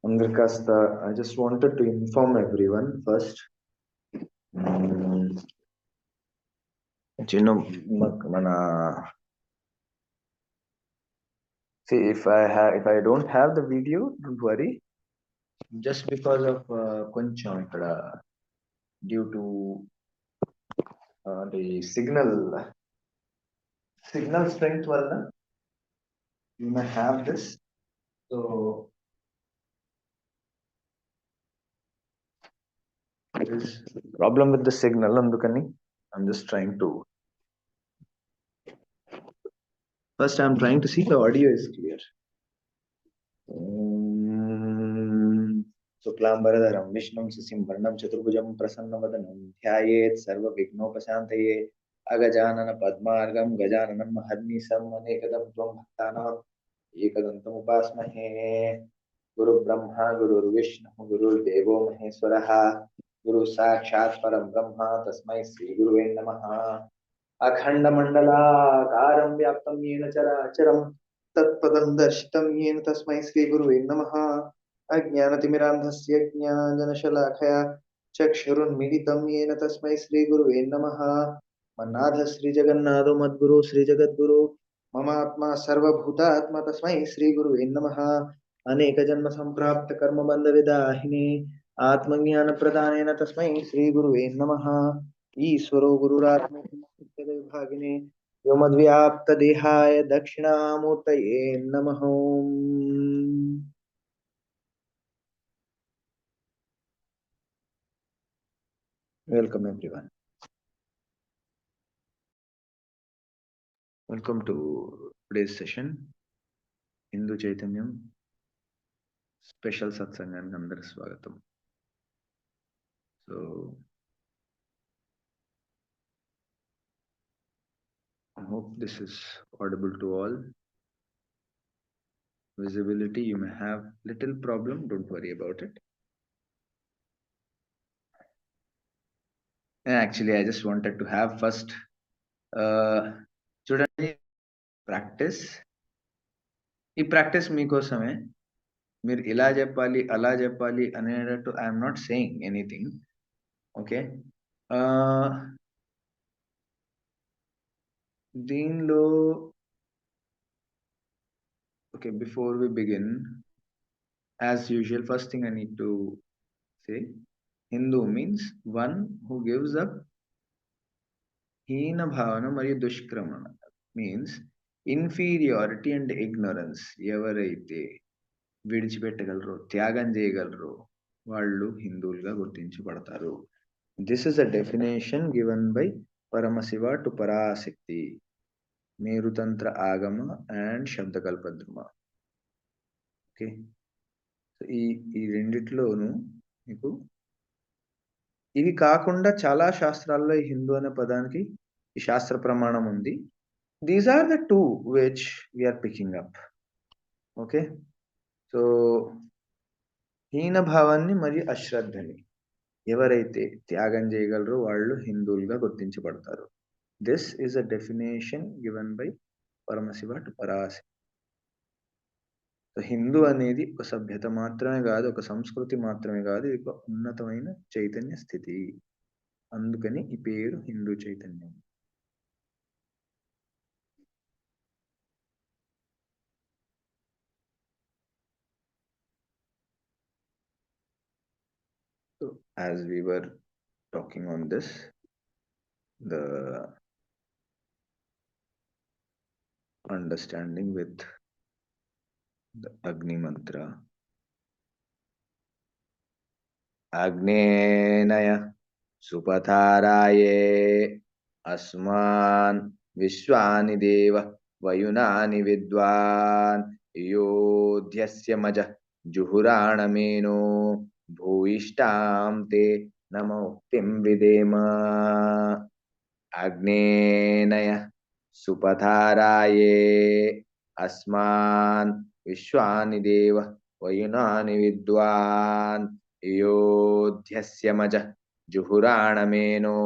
Andrikasta, I just wanted to inform everyone first. Mana, see if I don't have the video, don't worry. Just because of కొంచెం ఇక్కడ due to the signal strength వల్ల you may have this. So there is problem with the signal అందుకని I'm just trying to first I'm trying to see the audio is clear. शुक्लांबरधरं विष्णुं शशिवर्णं चतुर्भुजं प्रसन्नवदनं ध्यायेत् सर्वविघ्नोपशान्तये अगजानन पद्मार्गं गजाननं महर्निशम् अनेकदं त्वं भक्तानाम् एकदन्तमुपास्महे गुरुब्रह्मा गुरुर्विष्णुः गुरुर्देवो महेश्वरः गुरु साक्षात् परं ब्रह्म तस्मै श्रीगुरुवे नमः अखण्डमण्डलाकारं व्याप्तं येन चराचरं तत्पदं दर्शितं येन तस्मै श्रीगुरुवे नमः अज्ञानतिमिरान्धस्य ज्ञानजनशलाखया चक्षुरुन्मीलितं येन तस्मै श्रीगुरुवे नमः मन्नाथ श्रीजगन्नाथो मद्गुरु श्रीजगद्गुरु ममात्मा सर्वभूतात्मा तस्मै श्रीगुरुवे नमः अनेकजन्म सम्प्राप्त कर्मबन्धविदाहिने आत्मज्ञानप्रदानेन तस्मै श्रीगुरुवे नमः ईश्वरो गुरुरात्मविभागिने व्योमद्व्याप्तदेहाय दक्षिणामूर्तये नमः Welcome everyone. Welcome to today's session. Hindu Chaitanyam Special Satsangan Andar Swagatam. So I hope this is audible to all. Visibility, you may have little problem, don't worry about it. And actually, I just wanted to have first చూడండి practice. ఈ practice మీకోసమే. మీరు ఇలా చెప్పాలి అలా చెప్పాలి అనేటట్టు I'm not saying anything. Okay, దీనిలో okay, before we begin, as usual, first thing I need to say, Hindu means one who gives up hina bhavana mariyu dushkramana, means inferiority and ignorance. ఎవరైతే విడిచిపెట్టగలరో త్యాగం చేయగలరో వాళ్ళు హిందువులుగా గుర్తించబడతారు. This is a definition given by Paramashiva to Parashakti, Merutantra Agama and శబ్దకల్పద్రుమ. Okay, ఈ రెండిట్లోనూ మీకు ఇవి కాకుండా చాలా శాస్త్రాల్లో ఈ హిందూ అనే పదానికి ఈ శాస్త్ర ప్రమాణం ఉంది. These are the two which we're picking up. Okay, so హీన భావాన్ని మరియు అశ్రద్ధని ఎవరైతే త్యాగం చేయగలరో వాళ్ళు హిందువులుగా గుర్తించబడతారు. This is a definition given by Paramashiva to Parashakti. Hindu అనేది ఒక సభ్యత మాత్రమే కాదు, ఒక సంస్కృతి మాత్రమే కాదు, ఇది ఒక ఉన్నతమైన చైతన్య స్థితి. అందుకని ఈ పేరు హిందూ చైతన్యం. So as we were talking on this, the understanding with the Agni mantra, Agnenaya Supataraye Asman Vishwani Deva Vayunani Vidwan Yodhyasya Maja Juhuranameno Bhuishtam Te Namoktim Videma. Agnenaya Supataraye Asman Vishwani Deva Vayunani Vidwan Yodhyasya Maja Juhuranameno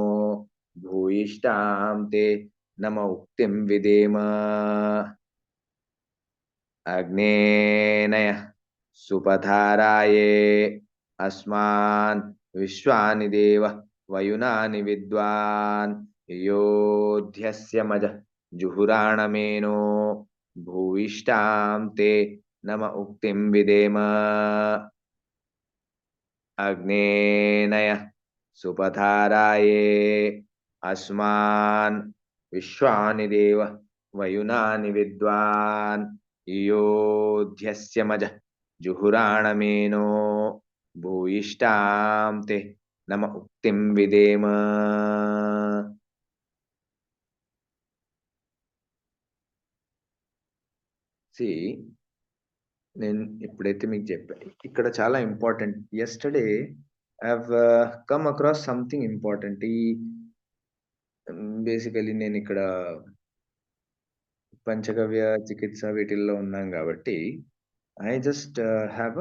Bhuishtam Te Namoktim Videma. Agnenaya सुपथाराये अस्मान् विश्वानि देव वयुनानि विद्वान् योध्यस्य मज जुहुराणमेनो भूयिष्ठां ते नम उक्तिं विदेम अग्नेनय सुपथाराये अस्मान् विश्वानि देव वयुनानि विद्वान् योध्यस्य मज जुहुराणमेनो भूयिष्ठां ते नम उक्तिं विदेम. See, నేను ఎప్పుడైతే మీకు చెప్పాను ఇక్కడ చాలా important. Yesterday I have come across something important. Basically నేనిక్కడ పంచగవ్య చికిత్స వీటిల్లో ఉన్నాను గాబట్టి I just have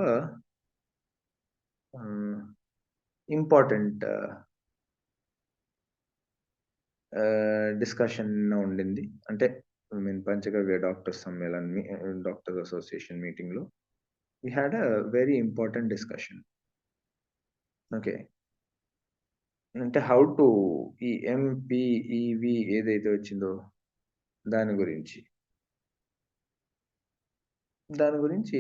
important discussion ఉండింది. అంటే I mean Panchagavya doctors Sammelan doctors association మీటింగ్‌లో we had a very important discussion. Okay. అంటే హౌ టు ఈ ఎంపీఈవి ఏదైతే వచ్చిందో దాని గురించి. దాని గురించి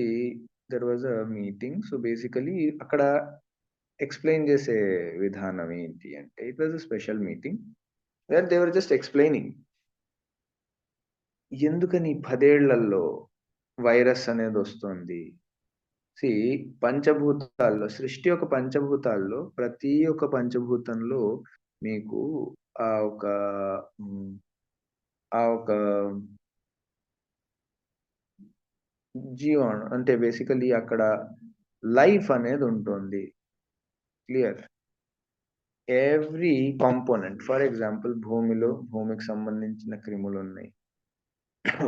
there was a meeting. So, basically అక్కడ ఎక్స్‌ప్లెయిన్ చేసే విధానం ఏంటి అంటే, it was a special meeting where they were just explaining. ఎందుకని 10 ఏళ్లలో వైరస్ అనేదొస్తోంది. సీ పంచభూతాల్లో సృష్టి యొక్క పంచభూతాల్లో ప్రతి ఒక్క పంచభూతంలో మీకు ఆ ఒక హ్మ్. ఆ ఒక జీవాణు అంటే బేసికల్లీ అక్కడ లైఫ్ అనేదుంటుంది. Clear. Every component for example భూమికి సంబంధించిన క్రిములున్నాయి.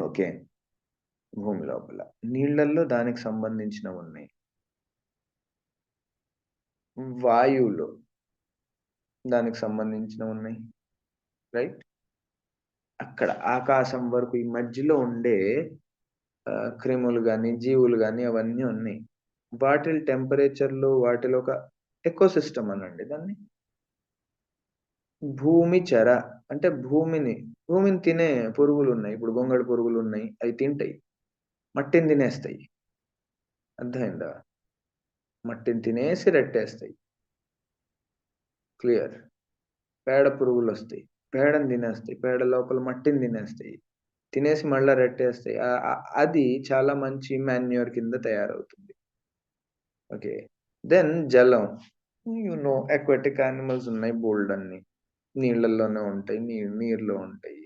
ఓకే. భూమి లోపల. నీళ్ళల్లో దానికి సంబంధించినవున్నాయి. వాయువులో దానికి సంబంధించినవున్నాయి. రైట్? అక్కడ ఆకాశం వరకు ఈ మధ్యలో ఉండే క్రిములు గాని, జీవులు గాని అవన్నీ ఉన్నాయి. వాటిలి టెంపరేచర్‌లో వాటిలో ఒక ఎకోసిస్టమ్ అనండి దాన్ని. భూమి చెర అంటే భూమిని తినే పురుగులున్నాయి. ఇప్పుడు గొంగళి పురుగులున్నాయి. అయి తింటాయి. మట్టిని తినేస్తాయి. అర్థమైందా? మట్టిని తినేసి రెట్టేస్తాయి. క్లియర్. పేడ పురుగులొస్తాయి. పేడని తినేస్తాయి. పేడ లోపల మట్టిని తినేస్తాయి. తినేసి మళ్ళా రెట్టేస్తాయి. అది చాలా మంచి మాన్యూర్ కింద తయారవుతుంది. ఓకే. దెన్ జలం. అక్వాటిక్ యానిమల్స్ ఉన్నాయి బోలెడన్ని. నీళ్ళల్లోనే ఉంటాయి. నీరులో ఉంటాయి.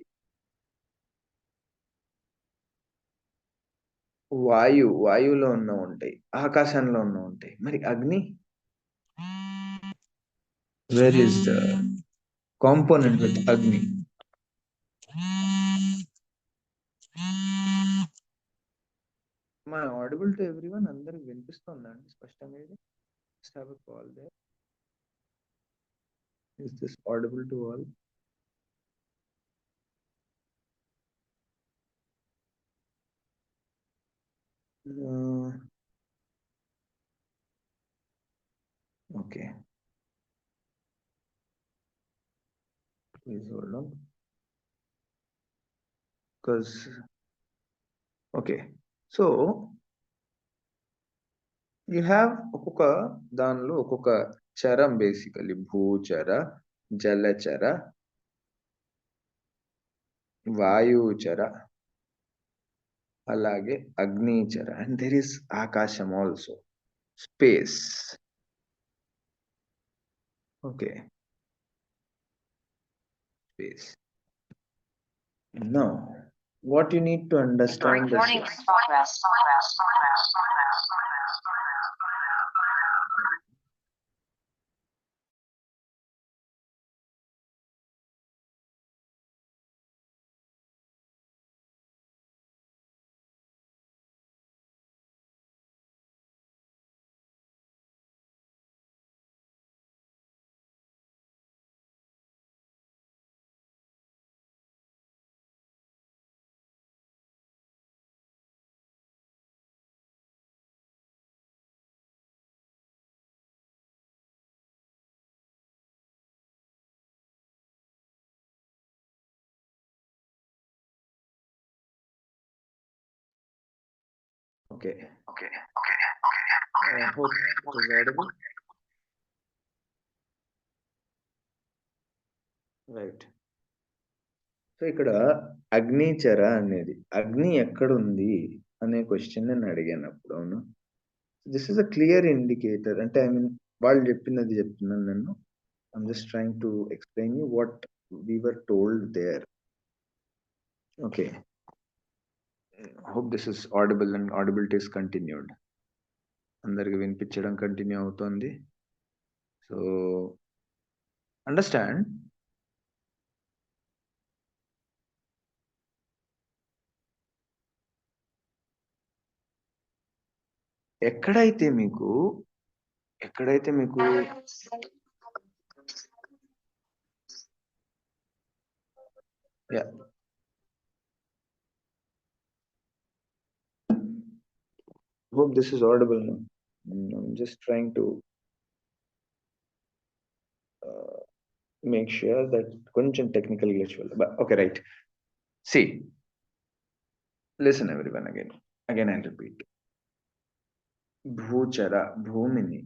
వాయువులో ఉన్నవుంటాయి. ఆకాశంలో ఉన్నవుంటాయి. మరి అగ్ని? Where is the component with అగ్ని? Am I audible to everyone? అందరికి వినిపిస్తుందా అండి స్పష్టంగా ఇది? Just have a call there. Is this audible to all? Okay. Please hold on. Okay. So, you have ఒక్కొక్క దానిలో ఒక్కొక్క చరం బేసికల్లీ భూచర, జలచర, వాయుచర, అలాగే అగ్నిచర అండ్ దేర్ ఈస్ ఆకాశం also. Space. Okay. Space. Now, what you need to understand Recording is in progress. Okay. Hope it is audible. Right. So, ఇక్కడ అగ్నిచర అనేది అగ్ని ఎక్కడుంది అనే క్వెషన్ నేను అడిగానప్పుడు. అవునా? This is a clear indicator. అంటే ఐ మీన్ వాళ్ళు చెప్పినది చెప్తున్నాను నేను. I'm just trying to explain you what we were told there. Okay. Hope this is audible and audibility is continued. అందరికి వినిపించడం కంటిన్యూ అవుతోంది. So, understand. ఎక్కడైతే మీకు yeah! Hope this is audible now. I'm just trying to uh, make sure that కొంచెం technical glitch వల్ల. But okay, right. See, listen everyone again. Again I'll repeat. భూచర భూమిని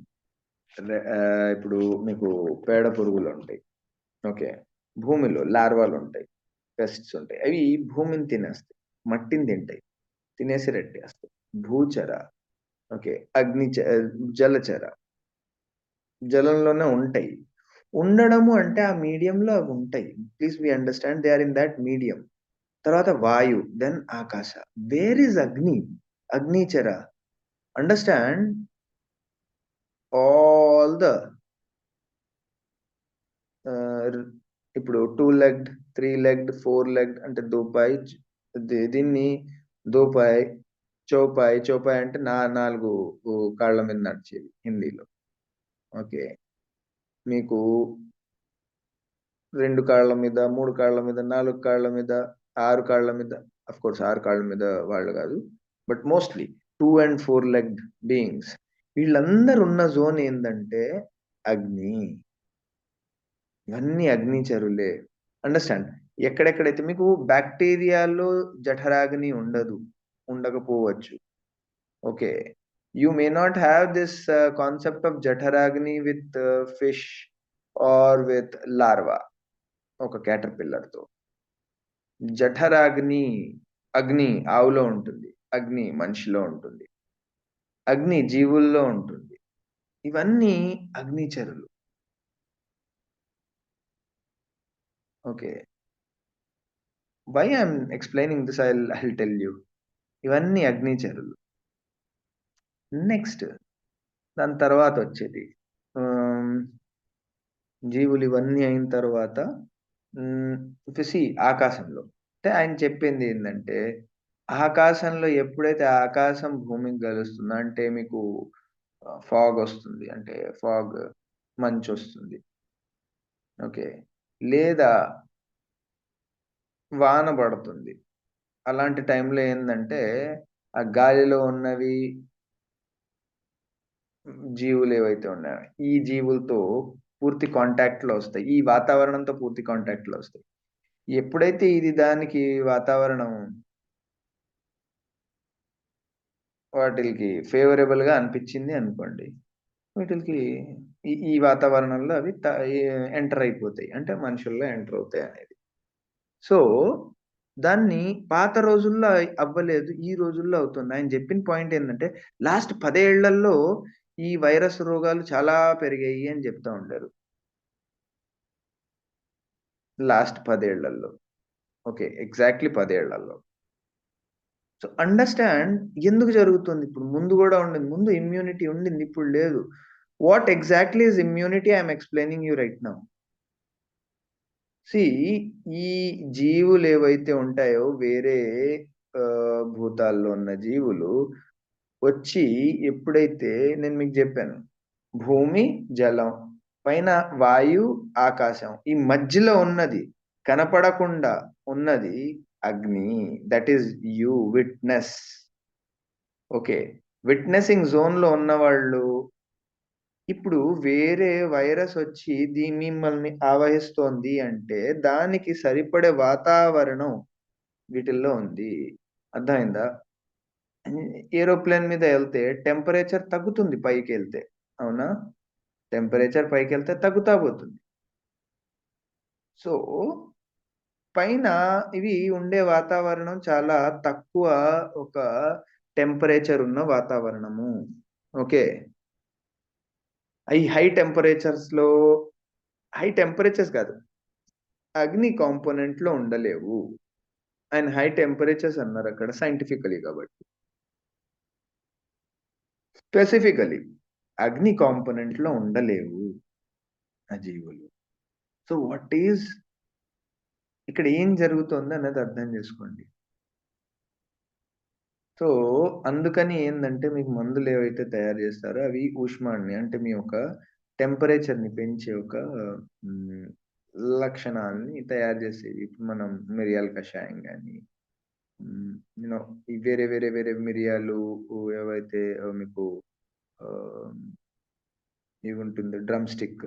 ఇప్పుడు మీకు పేడ పురుగులు ఉంటాయి. ఓకే. భూమిలో లార్వాలు ఉంటాయి. పెస్ట్స్ ఉంటాయి. అవి భూమిని తినేస్తాయి. మట్టిని తింటాయి. తినేసి రెట్టేస్తాయి. భూచర. ఓకే. జలచర. జలంలోనే ఉంటాయి. ఉండడము అంటే ఆ మీడియంలో అవి ఉంటాయి. Please we understand they are in that medium. తర్వాత వాయు, దెన్ ఆకాశ. వేర్ ఈస్ అగ్ని? అగ్నిచర. అండర్‌స్టాండ్ ఆల్ ద ఇప్పుడు 2 లెగ్డ్, 3 లెగ్డ్, 4 లెగ్డ్ అంటే దూపాయి. దీన్ని దూపాయి, చౌపాయి. చౌపాయి అంటే 4 కాళ్ళ మీద నడిచేది హిందీలో. ఓకే. మీకు 2 కాళ్ళ మీద, 3 కాళ్ళ మీద, 4 కాళ్ళ మీద, 6 కాళ్ళ మీద, ఆఫ్‌కోర్స్ 6 కాళ్ళ మీద వాళ్ళు గాదు. But mostly 2 and 4 legged beings. వీళ్ళందరూ ఉన్న జోన్ ఏందంటే అగ్ని. ఇవన్నీ అగ్నిచరులే. అండర్‌స్టాండ్. ఎక్కడెక్కడైతే మీకు బాక్టీరియాలో జఠరాగ్ని ఉండదు. ఉండకపోవచ్చు. Okay. You may not have this concept of జఠరాగ్ని with fish or with larva. ఒక క్యాటర్‌పిల్లర్‌తో. జఠరాగ్ని, అగ్ని ఆవులో ఉంటుంది. అగ్ని మనిషిలో ఉంటుంది. అగ్ని జీవుల్లో ఉంటుంది. ఇవన్నీ అగ్నిచరులు. Okay. Why I'm explaining this I'll tell you. ఇవన్నీ అగ్నిచరులు. నెక్స్ట్ దాని తర్వాతొచ్చేది ఆహ్, జీవులు ఇవన్నీ అయిన తర్వాత ఆకాశంలో. అంటే ఆయన చెప్పిందేందంటే, ఆకాశంలో ఎప్పుడైతే ఆకాశం భూమికి కలుస్తుందో అంటే మీకు ఫాగొస్తుంది. అంటే మంచొస్తుంది. ఓకే. లేదా వాన పడుతుంది. అలాంటి టైంలో ఏందంటే, ఆ గాలిలో ఉన్నవి జీవులేవైతే ఉన్నాయో, ఈ జీవులతో పూర్తి కాంటాక్ట్‌లో ఒస్తాయి. ఈ వాతావరణంతో పూర్తి కాంటాక్ట్‌లో ఒస్తాయి. ఎప్పుడైతే ఇది దానికి వాతావరణం వాటిలికి ఫేవరబుల్‌గా అనిపిచ్చింది అనుకోండి. వీటిలికి ఈ ఈ వాతావరణంలో అవి ఎంటర్ అయిపోతాయి. అంటే మనుషుల్లో ఎంటర్ అవుతాయనేది. సో, దాన్ని పాత రోజుల్లో అవ్వలేదు. ఈ రోజుల్లో అవుతుంది. ఆయన జెప్పిన పాయింట్ ఏందంటే, లాస్ట్ 10 ఏళ్లలో ఈ వైరస్ రోగాలు చాలా పెరిగాయి అని జెప్తా ఉండారు. లాస్ట్ 10 ఏళ్లలో. ఓకే. ఎగ్జాక్ట్‌లీ 10 ఏళ్లలో. సో, అండర్‌స్టాండ్ ఎందుకు జరుగుతుంది? ఇప్పుడు ముందు గూడా ఉండింది. ముందు ఇమ్యూనిటీ ఉండింది. ఇప్పుడు లేదు. What exactly is immunity? I am explaining you right now. See ఈ జీవులేవైతే ఉంటాయో వేరే భూతాల్లో ఉన్న జీవులు వచ్చి ఎప్పుడైతే నేను మీకు జెప్పాను. భూమి, జలం, పైన వాయు, ఆకాశం. ఈ మధ్యలో ఉన్నది కనపడకుండా ఉన్నది అగ్ని. That is you witness. Okay. Witnessing జోన్‌లో ఉన్నవాళ్ళు ఇప్పుడు వేరే వైరసొచ్చి మిమ్మల్ని ఆవహిస్తోంది అంటే, దానికి సరిపడే వాతావరణం వీటిల్లో ఉంది. అర్థమైందా? ఏరోప్లేన్ మీద వెళ్తే టెంపరేచర్ తగ్గుతుంది పైకెళ్తే. అవునా? టెంపరేచర్ పైకెళ్తే తగ్గుతా పోతుంది. సో, పైన ఇవి ఉండే వాతావరణం చాలా తక్కువ ఒక టెంపరేచర్ ఉన్న వాతావరణము. ఓకే. ఈ హై టెంపరేచర్స్ కాదు. అగ్ని కాంపోనెంట్‌లో ఉండలేవు. ఆయన హై టెంపరేచర్స్ అన్నారక్కడ సైంటిఫికల్లీ కాబట్టి. స్పెసిఫికల్లీ అగ్ని కాంపోనెంట్‌లో ఉండలేవు ఆ జీవులు. సో, ఇక్కడ ఏం జరుగుతోందన్నది అర్థం జేసుకోండి. సో, అందుకని ఏందంటే మీకు మందులేవైతే తయారు జేస్తారో అవి ఊష్మాన్ని అంటే మీ యొక్క టెంపరేచర్‌ని పెంచే ఒక హ్మ్, లక్షణాన్ని తయారు జేసేవి. ఇప్పుడు మనం మిరియాల కషాయం గాని, హ్మ్, యూ నో ఈ వేరే మిరియాలు ఏవైతే మీకు ఆహ్, ఇవుంటుంది డ్రమ్ స్టిక్.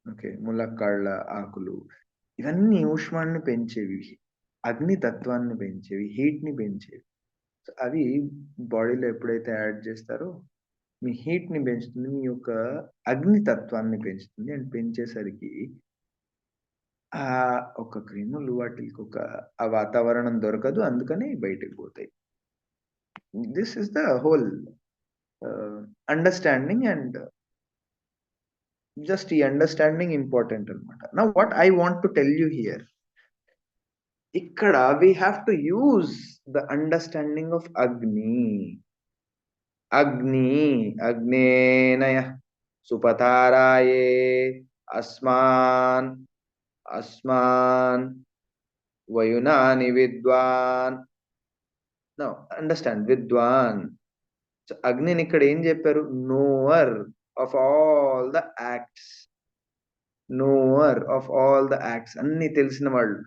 ఓకే. ములక్కాడల ఆకులు. ఇవన్నీ ఊష్మాన్ని పెంచేవి. అగ్ని తత్వాన్ని పెంచేవి. హీట్‌ని పెంచేవి. సో, అవి బాడీలో ఎప్పుడైతే యాడ్ చేస్తారో, మీ హీట్‌ని పెంచుతుంది. మీ యొక్క అగ్ని తత్వాన్ని పెంచుతుంది. అండ్ పెంచేసరికి ఒక క్రిములు వాటిలకొక ఆ వాతావరణం దొరకదు. అందుకని బయటికి పోతాయి. This is the whole understanding and just ఈ అండర్‌స్టాండింగ్ ఇంపార్టెంట్ అన్నమాట. Now what I want to tell you here ఇక్కడ we have to use the understanding of Agni. అగ్ని, అగ్నేనయః సుపతారాయే అస్మాన్, అస్మాన్ వయునాని విద్వాన్. నౌ అండర్‌స్టాండ్ విద్వాన్. సో, అగ్నిని ఇక్కడ ఏం చెప్పారు? Knower of all the acts. Knower of all the acts. అన్నీ తెలిసిన వాళ్ళు.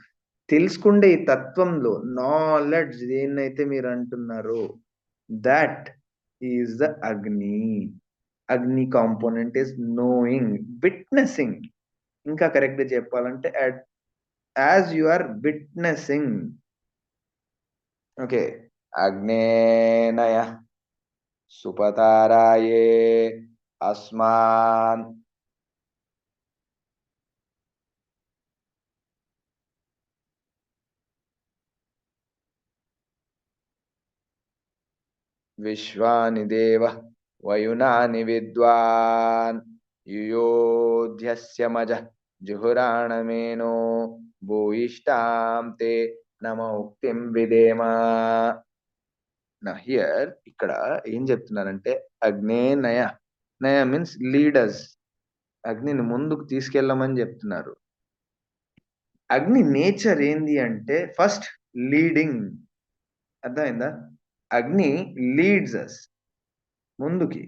తెలుసుకుండే ఈ తత్వంలో నాలెడ్జ్ దేన్నైతే మీరంటున్నారో థాట్ ఈస్ ద అగ్ని. అగ్ని కాంపోనెంట్ ఈస్ నోయింగ్, విట్నెసింగ్. ఇంకా కరెక్ట్‌గా చెప్పాలంటే as you are witnessing. Okay. అగ్నేనయ సుపతారాయే అస్మాన్ విశ్వాని దేవ వయునాని విద్వాన్ యుయోధ్యస్య మజ జుహురాణమేనో భూయిష్టాం తే నమ ఉక్తిం విధేమ. హియర్ ఇక్కడ ఏం చెప్తున్నారంటే అగ్నే నయ. నయ మీన్స్ లీడర్స్. అగ్నిని ముందుకు తీసుకెళ్ళమని చెప్తున్నారు. అగ్ని నేచర్ ఏంది అంటే ఫస్ట్ లీడింగ్. అర్థమైందా? అగ్ని లీడ్స్ అస్ ముందుకి.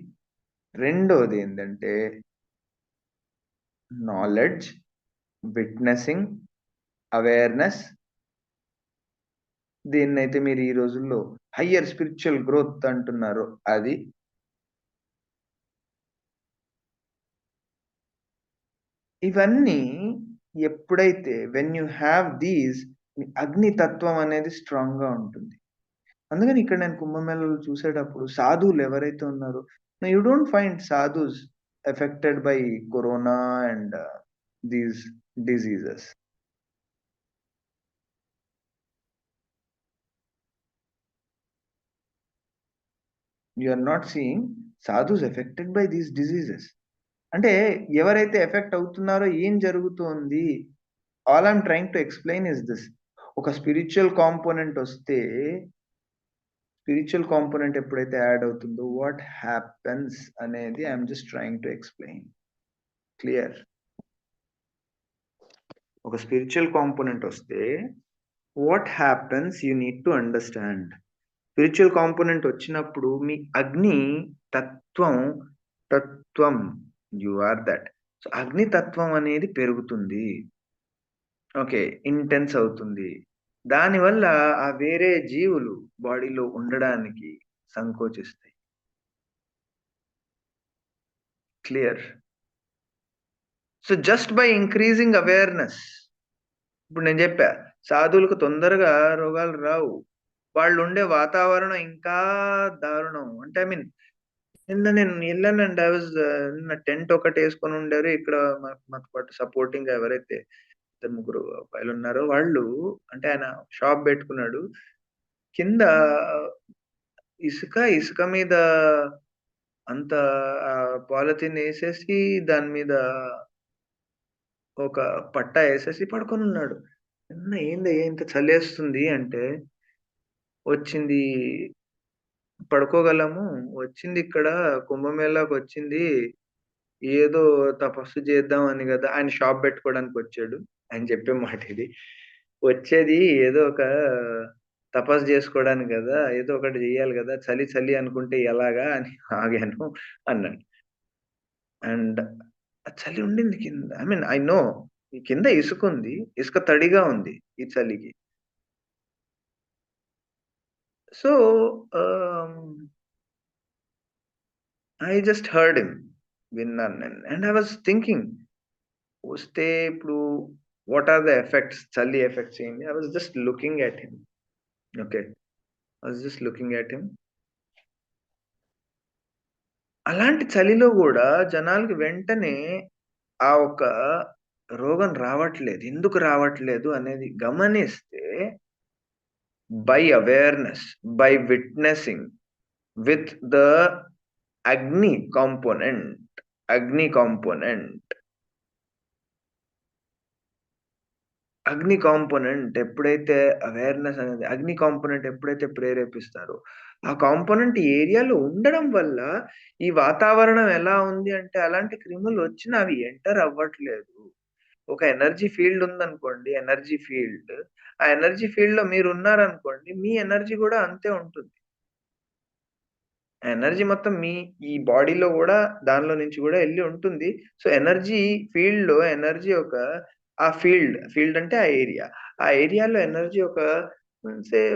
రెండోది ఏందంటే నాలెడ్జ్, విట్నెసింగ్, అవేర్‌నెస్. దేన్నైతే మీరు ఈ రోజుల్లో హయ్యర్ స్పిరిచ్యువల్ గ్రోత్ అంటున్నారో అది. ఇవన్నీ ఎప్పుడైతే వెన్ యూ హావ్ దీస్ మీ అగ్ని తత్వం అనేది స్ట్రాంగ్‌గా ఉంటుంది. అందుకని ఇక్కడ నేను కుంభమేళాలో చూసేటప్పుడు సాధువులు ఎవరైతే ఉన్నారో you don't find sadhus affected by corona and these diseases. You are not seeing sadhus affected by these diseases. అంటే ఎవరైతే ఎఫెక్ట్ అవుతున్నారో ఏం జరుగుతోంది? All I'm trying to explain is this. ఒక స్పిరిచ్యువల్ కాంపోనెంట్ ఎప్పుడైతే యాడ్ అవుతుందో వాట్ హ్యాపెన్స్ అనేది I'm just trying to explain. Clear? ఒక స్పిరిచ్యువల్ కాంపోనెంట్ వస్తే what happens you need to understand. Spiritual component వచ్చినప్పుడు మీ అగ్ని తత్వం, తత్వం యూ ఆర్ థట్. సో, అగ్ని తత్వం అనేది పెరుగుతుంది. ఓకే. ఇంటెన్స్ అవుతుంది. దానివల్ల ఆ వేరే జీవులు బాడీలో ఉండడానికి సంకోచిస్తాయి. Clear? So, just by increasing awareness. ఇప్పుడు నేను జెప్పా. సాధువులకు తొందరగా రోగాలు రావు. వాళ్ళుండే వాతావరణం ఇంకా దారుణం. అంటే ఐ మీన్ నిన్న నేను ఎళ్ళానండి. నిన్న టెంట్ ఒకటేసుకొని ఉండారు. ఇక్కడ మాకు పాటు సపోర్టింగ్‌గా ఎవరైతే ఇద్దరు, ముగ్గురు అబ్బాయిలున్నారో వాళ్ళు అంటే ఆయన షాప్ బెట్టుకున్నాడు. కింద ఇసుక మీద అంత పాలిథీన్ ఎసేసి దాని మీద ఒక పట్టా ఎసేసి పడుకొనున్నాడు. "అన్న ఏందయ్యా ఇంత చలేస్తుంది" అంటే, "వచ్చింది పడుకోగలము. వచ్చిందిక్కడ కుంభమేళాకొచ్చింది. ఏదో తపస్సు చేద్దామని గదా!" ఆయన షాప్ బెట్టుకోవడానికొచ్చాడు. ఆయన చెప్పే మాటిది. వచ్చేది ఏదో ఒక తపస్సు జేసుకోవడానికి గదా! ఏదో ఒకటి జేయాలి గదా! చలి చలి అనుకుంటే ఎలాగా అని ఆగాను అన్నాడు. అండ్ చలి ఉండింది కింద. ఐ మీన్ ఐ నో ఈ కింద ఇసుకుంది. ఇసుక తడిగా ఉంది ఈ చలికి. సో, ఆహ్, ఐ జస్ట్ హర్డ్ హిమ్. విన్నాను నేను. అండ్ ఐ వాస్ థింకింగ్ వస్తే ఇప్పుడు వాట్ ఆర్ ద ఎఫెక్ట్స్? చలి ఎఫెక్ట్స్ ఏంటి? I was just looking at him. Okay. I was just looking at him. అలాంటి చలిలో గూడా జనాలకి వెంటనే ఆ ఒక్క రోగం రావట్లేదు. ఎందుకు రావట్లేదు అనేది గమనిస్తే by awareness, by witnessing with the అగ్ని కాంపోనెంట్. అగ్ని కాంపోనెంట్. అగ్ని కాంపోనెంట్ ఎప్పుడైతే అవేర్‌నెస్ అనేది అగ్ని కాంపోనెంట్ ఎప్పుడైతే ప్రేరేపిస్తారో, ఆ కాంపోనెంట్ ఏరియాలో ఉండడం వల్ల ఈ వాతావరణం ఎలా ఉంది అంటే అలాంటి క్రిములొచ్చినా అవి ఎంటర్ అవ్వట్లేదు. ఒక ఎనర్జీ ఫీల్డ్ ఉందనుకోండి. Energy field. ఆ ఎనర్జీ ఫీల్డ్‌లో మీరున్నారనుకోండి. మీ ఎనర్జీ గూడా అంతే ఉంటుంది. ఆ ఎనర్జీ మొత్తం మీ ఈ బాడీలో గూడా దానిలో నుంచి గూడా ఎళ్లి ఉంటుంది. సో, ఎనర్జీ ఫీల్డ్‌లో ఎనర్జీ ఫీల్డ్ అంటే ఆ ఏరియా. ఆ ఏరియాలో ఎనర్జీ ఒక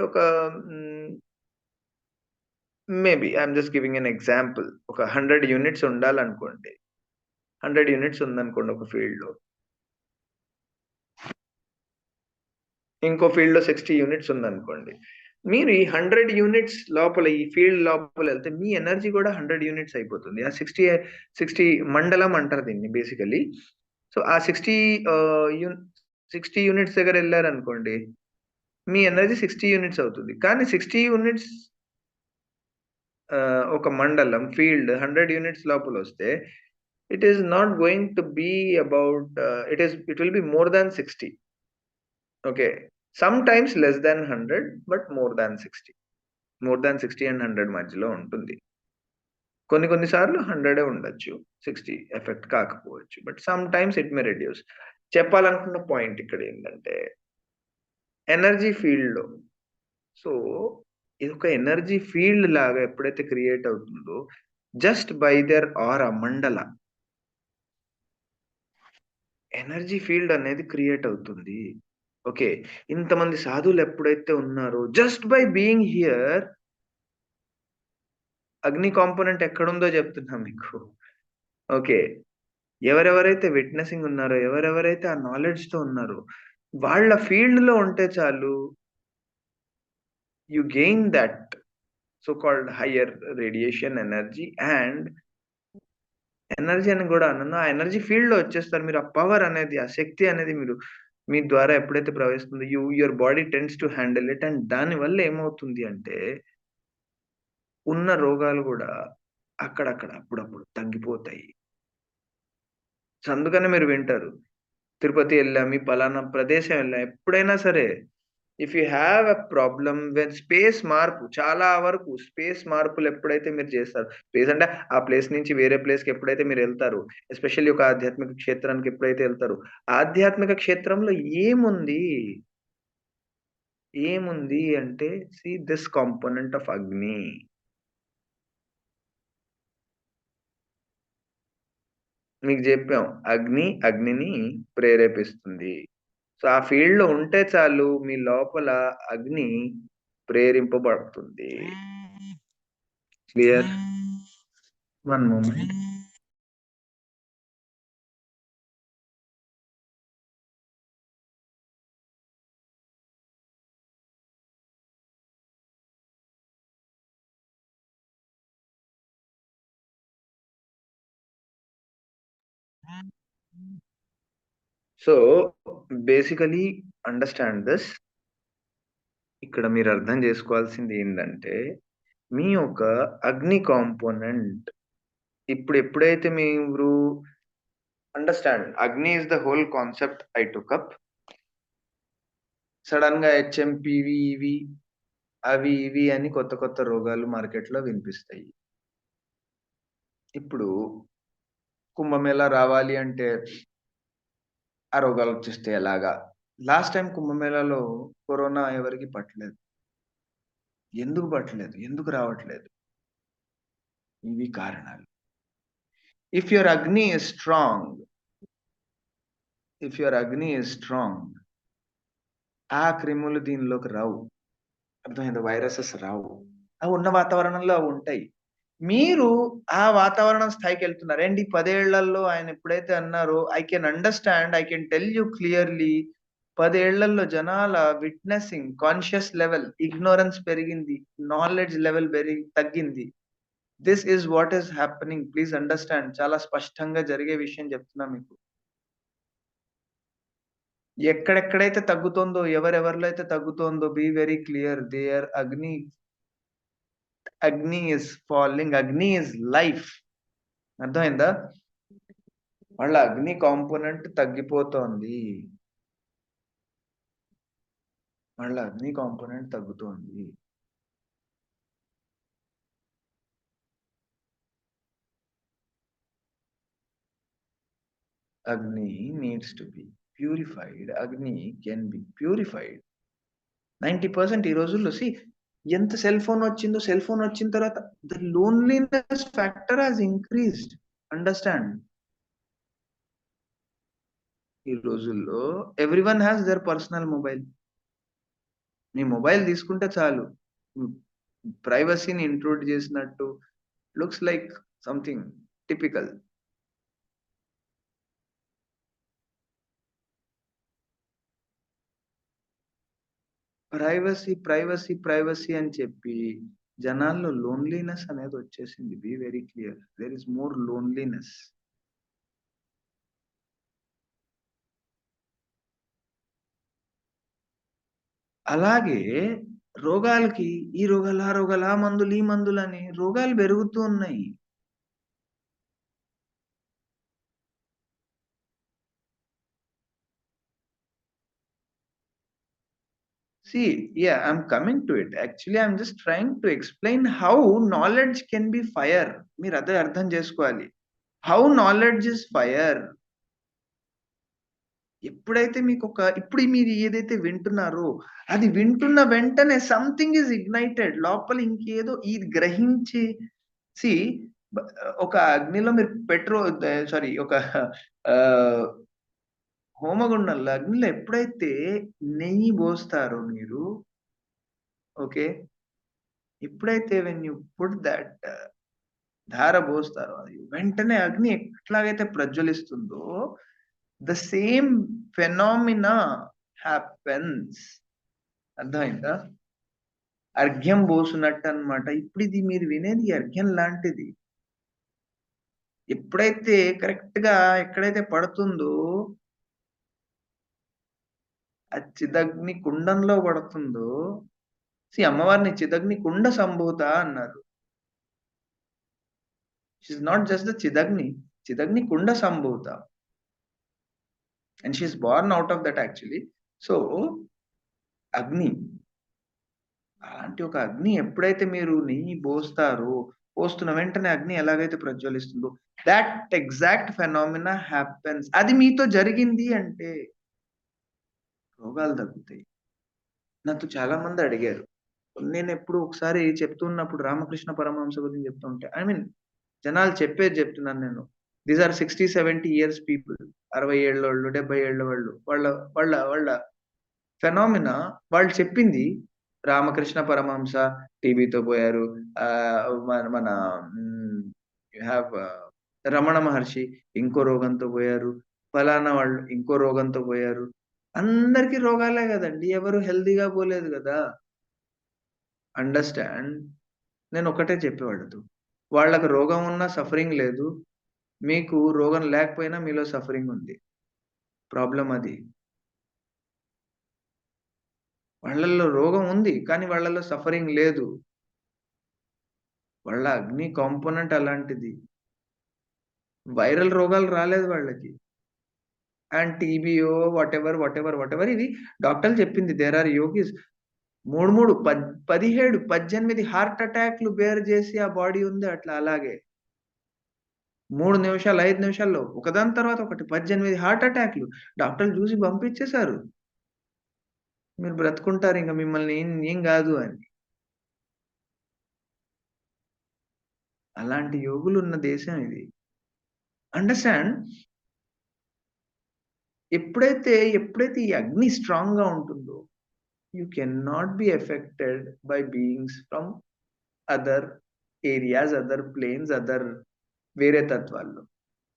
ఒక హ్మ్, maybe I'm just giving an example. ఒక 100 యూనిట్స్ ఉండాలనుకోండి. 100 యూనిట్స్ ఉందనుకోండి ఒక ఫీల్డ్‌లో. ఇంకో ఫీల్డ్‌లో 60 యూనిట్స్ ఉందనుకోండి. మీరు ఈ 100 యూనిట్స్ లోపల ఈ ఫీల్డ్ లోపలెళ్తే మీ ఎనర్జీ గూడా 100 యూనిట్స్ అయిపోతుంది. ఆ 60 మండలం అంటారు దీన్ని బేసికల్లీ. సో, ఆ 60 ఆహ్, యూన్ 60 యూనిట్స్ దగ్గరెళ్లారనుకోండి. మీ ఎనర్జీ 60 యూనిట్స్ అవుతుంది. కానీ 60 యూనిట్స్ ఒక మండలం, ఫీల్డ్ 100 యూనిట్స్ లోపలొస్తే it is not going to be about it will be more than 60. Okay. Sometimes less than 100 but more than 60. More than 60 and 100 మధ్యలో ఉంటుంది. కొన్ని కొన్ని సార్లు 100 ఉండొచ్చు. 60 ఎఫెక్ట్ కాకపోవచ్చు. But sometimes it may reduce. చెప్పాలనుకున్న పాయింట్ ఇక్కడేంటంటే ఎనర్జీ ఫీల్డ్‌లో సో, ఇదొక ఎనర్జీ ఫీల్డ్ లాగా ఎప్పుడైతే క్రియేట్ అవుతుందో జస్ట్ బై దేర్ ఆరా మండల ఎనర్జీ ఫీల్డ్ అనేది క్రియేట్ అవుతుంది. ఓకే. ఇంతమంది సాధువులు ఎప్పుడైతే ఉన్నారో జస్ట్ బై బీయింగ్ హియర్ అగ్ని కాంపోనెంట్ ఎక్కడుందో జెప్తున్నా మీకు. ఓకే. ఎవరెవరైతే విట్నెసింగ్ ఉన్నారో, ఎవరెవరైతే ఆ నాలెడ్జ్‌తో ఉన్నారో, వాళ్ళ ఫీల్డ్‌లో ఉంటే చాలు you gain that so called hire radiation energy and energy అని గూడా అనను. ఆ ఎనర్జీ ఫీల్డ్‌లో వచ్చేస్తారు. మీరు ఆ పవర్ అనేది, ఆ శక్తి అనేది మీ ద్వారా ఎప్పుడైతే ప్రవహిస్తుందో your body tends to handle it and దానివల్ల ఏమవుతుంది అంటే, ఉన్న రోగాలు గూడా అక్కడక్కడ అప్పుడప్పుడు తగ్గిపోతాయి. సో, అందుకనే మీరు వింటారు. తిరుపతి ఎళ్ళాం, ఈ పలానా ప్రదేశం ఎళ్ళాం. ఎప్పుడైనా సరే if you have a problem when space మార్పు చాలా వరకు స్పేస్ మార్పులు ఎప్పుడైతే మీరు చేస్తారో, స్పేస్ అంటే ఆ ప్లేస్ నుంచి వేరే ప్లేస్‌కి ఎప్పుడైతే మీరెళ్తారో, ఎస్పెషల్లీ ఒక ఆధ్యాత్మిక క్షేత్రానికి ఎప్పుడైతే ఎళ్తారో, ఆధ్యాత్మిక క్షేత్రంలో ఏముంది? ఏముంది అంటే సీ థిస్ కాంపోనెంట్ ఆఫ్ అగ్ని. మీకు జెప్పాం. అగ్నిని ప్రేరేపిస్తుంది. సో, ఆ ఫీల్డ్‌లో ఉంటే చాలు మీ లోపల అగ్ని ప్రేరింపబడుతుంది. Clear? One moment. So, basically understand this. ఇక్కడ మీరు అర్థం చేసుకోవాల్సింది ఏందంటే, మీ యొక్క అగ్ని కాంపోనెంట్ ఎప్పుడైతే మీరు అండర్‌స్టాండ్ అగ్ని is the whole concept I took up. సడెన్‌గా హెచ్ఎంపీవి ఇవి, అవి ఇవి అని కొత్త కొత్త రోగాలు మార్కెట్‌లో వినిపిస్తాయి. ఇప్పుడు కుంభమేళా రావాలి అంటే ఆ రోగాలొచ్చేస్తే ఎలాగా? లాస్ట్ టైమ్ కుంభమేళాలో కరోనా ఎవరికీ పట్టలేదు. ఎందుకు పట్టలేదు? ఎందుకు రావట్లేదు? ఇవి కారణాలు. ఇఫ్ యువర్ అగ్ని ఈస్ స్ట్రాంగ్, ఇఫ్ యువర్ అగ్ని ఈస్ స్ట్రాంగ్, ఆ క్రిములు దీనిలోకి రావు. అర్థమైందా? వైరసెస్ రావు. అవి ఉన్న వాతావరణంలో అవుంటాయి. మీరు ఆ వాతావరణం స్థాయికెళ్తున్నారు. అండ్ ఈ 10 ఏళ్లలో ఆయన ఎప్పుడైతే అన్నారో, I can understand, I can tell you clearly 10 ఏళ్లలో జనాల విట్‌నెసింగ్, కాన్షియస్ లెవెల్, ఇగ్నోరెన్స్ పెరిగింది. నాలెడ్జ్ లెవెల్ తగ్గింది. This is what is happening. Please understand. చాలా స్పష్టంగా జరిగే విషయం చెప్తున్నా మీకు. ఎక్కడెక్కడైతే తగ్గుతోందో, ఎవరెవరిలో అయితే తగ్గుతోందో బీ వెరీ క్లియర్. దేర్ అగ్ని ఈస్ ఫాలింగ్. అగ్ని ఈస్ లైఫ్. అర్థమైందా? వాళ్ళ అగ్ని కాంపోనెంట్ తగ్గిపోతోంది. వాళ్ళ అగ్ని కాంపోనెంట్ తగ్గుతోంది. Agni needs to be purified. Agni can be purified. 90% ఈ రోజుల్లో ఎంత సెల్ ఫోన్ వచ్చిన తర్వాత the loneliness factor has increased. Understand. ఈ రోజుల్లో everyone has their personal mobile. మీ మొబైల్ తీసుకుంటే చాలు. హ్మ్. ప్రైవసీని ఇంట్రూడ్ చేసినట్టు looks like something typical. Privacy అని చెప్పి జనాల్లో లోన్లీనెస్ అనేదొచ్చేసింది. Be very clear. There is more loneliness. అలాగే రోగాలకి ఆ రోగాలు, ఆ మందులు, ఈ మందులని రోగాలు పెరుగుతూ ఉన్నాయి. I'm coming to it. Actually I'm just trying to explain how knowledge can be fire. మీరదే అర్థం చేసుకోవాలి. How knowledge is fire. ఎప్పుడైతే ఇప్పుడు మీరు ఏదైతే వింటున్నారో, అది వింటున్న వెంటనే సంథింగ్ ఈస్ ఇగ్నైటెడ్. లోపల ఇంకేదో ఇది గ్రహించి సీ బ ఒక అగ్నిలో మీరు ఒక ఆహ్, హోమగుండంలో అగ్నిలో ఎప్పుడైతే నెయ్యి పోస్తారో మీరు, ఓకే. ఎప్పుడైతే వెన్ యూ పుట్ థట్ ధార పోస్తారో అది వెంటనే అగ్ని ఎట్లాగైతే ప్రజ్వలిస్తుందో, ద సేమ్ ఫెనామినా హ్యాపెన్స్. అర్థమైందా? అర్ఘ్యం బోసినట్టన్నమాట. ఇప్పుడిది మీరు వినేది అర్ఘ్యం లాంటిది. ఎప్పుడైతే కరెక్ట్‌గా ఎక్కడైతే పడుతుందో, ఆ చిదగ్ని కుండంలో పడుతుందో, అమ్మవారిని చిదగ్ని కుండ సంభూత అన్నారు. She is not just the Chidagni. చిదగ్ని కుండ సంభూత. And she is born out of that actually. So, అగ్ని అలాంటి ఒక అగ్ని ఎప్పుడైతే మీరు నెయ్యి పోస్తారో, పోస్తున్న వెంటనే అగ్ని ఎలాగైతే ప్రజ్వలిస్తుందో, థాట్ ఎగ్జాక్ట్ ఫెనోమెనా హ్యాపెన్స్. అది మీతో జరిగింది అంటే రోగాలు తగ్గుతాయి. నాతో చాలా మంది అడిగారు. నేనెప్పుడు ఒకసారి చెప్తున్నప్పుడు రామకృష్ణ పరమహంస గురించి చెప్తుంటే జనాలు చెప్పేది చెప్తున్నాను నేను. These are 60, 70 years people. 60 ఏళ్లోళ్ళు, 70 ఏళ్ల వాళ్ళు. వాళ్ళ వాళ్ళ వాళ్ళ ఫెనోమెనా వాళ్ళు చెప్పింది రామకృష్ణ పరమహంస టీబీతో పోయారు. మన మన హ్మ్. యూ హావ్ రమణ మహర్షి ఇంకో రోగంతో పోయారు. ఫలానా వాళ్ళు ఇంకో రోగంతో పోయారు. అందరికి రోగాలే గదండీ! ఎవరు హెల్తీగా పోలేదు గదా! అండర్‌స్టాండ్. నేనొక్కటే చెప్పేవాళ్ళతో. వాళ్ళకి రోగం ఉన్నా సఫరింగ్ లేదు. మీకు రోగం లేకపోయినా మీలో సఫరింగ్ ఉంది. ప్రాబ్లమ్ అది. వాళ్ళలో రోగం ఉంది. కానీ వాళ్ళలో సఫరింగ్ లేదు. వాళ్ళ అగ్ని కాంపోనెంట్ అలాంటిది. వైరల్ రోగాలు రాలేదు వాళ్ళకి. అండ్ టీబీయో వాటెవర్ ఇది డాక్టర్లు చెప్పింది. దేర్ ఆర్ యోగీస్ 3, 17, 18 హార్ట్ అటాక్‌లు బేర్ చేసి ఆ బాడీ ఉంది అట్లా అలాగే. 3 నిమిషాలు, 5 నిమిషాల్లో ఒకదాని తర్వాత ఒకటి 18 హార్ట్ అటాక్‌లు. డాక్టర్లు చూసి పంపించేసారు. మీరు బ్రతుకుంటారింక మిమ్మల్ని ఏం గాదు అని. అలాంటి యోగులున్న దేశం ఇది. అండర్‌స్టాండ్ ఎప్పుడైతే ఈ అగ్ని స్ట్రాంగ్‌గా ఉంటుందో, you cannot be affected by beings from other areas, other planes, వేరే తత్వాల్లో.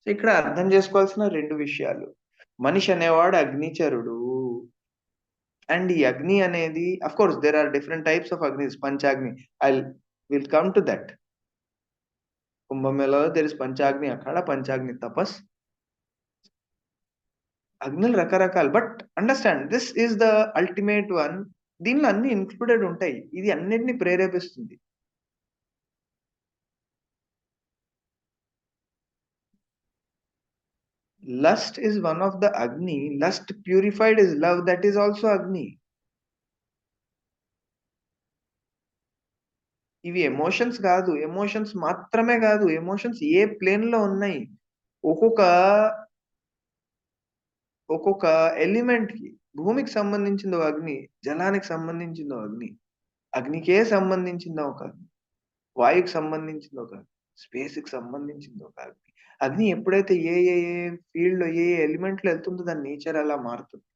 సో, ఇక్కడ అర్థం చేసుకోవాల్సిన 2 విషయాలు. మనిషి అనేవాడు అగ్నిచరుడు. అండ్ ఈ అగ్ని అనేది of course there are different types of agnis. Panchagni. I'll will come to that. కుంభమేళాలో దేర్ ఇస్ పంచాగ్ని అఖాడ, పంచాగ్ని తపస్. అగ్నులు రకరకాలు. But understand this is the ultimate one. దీనిలో అన్నీ ఇంక్లూడెడ్ ఉంటాయి. ఇది అన్నిటిని ప్రేరేపిస్తుంది. Lust is one of the agni. Lust purified is love. That is also agni. ఇవి ఎమోషన్స్ గాదు. ఎమోషన్స్ మాత్రమే గాదు. ఎమోషన్స్ ఏ ప్లేన్‌లో ఉన్నాయి. ఒక్కొక్క ఒక్కొక్క ఎలిమెంట్‌కి భూమికి సంబంధించిందో అగ్ని, జలానికి సంబంధించిందో అగ్ని, అగ్నికే సంబంధించిందో ఒక అగ్ని, వాయువుకి సంబంధించిందో ఒక అగ్ని, స్పేస్‌కి సంబంధించిందో ఒక అగ్ని. అగ్ని ఎప్పుడైతే ఏ ఫీల్డ్‌లో ఎలిమెంట్‌లో ఎళ్తుందో దాని నేచర్ అలా మారుతుంది.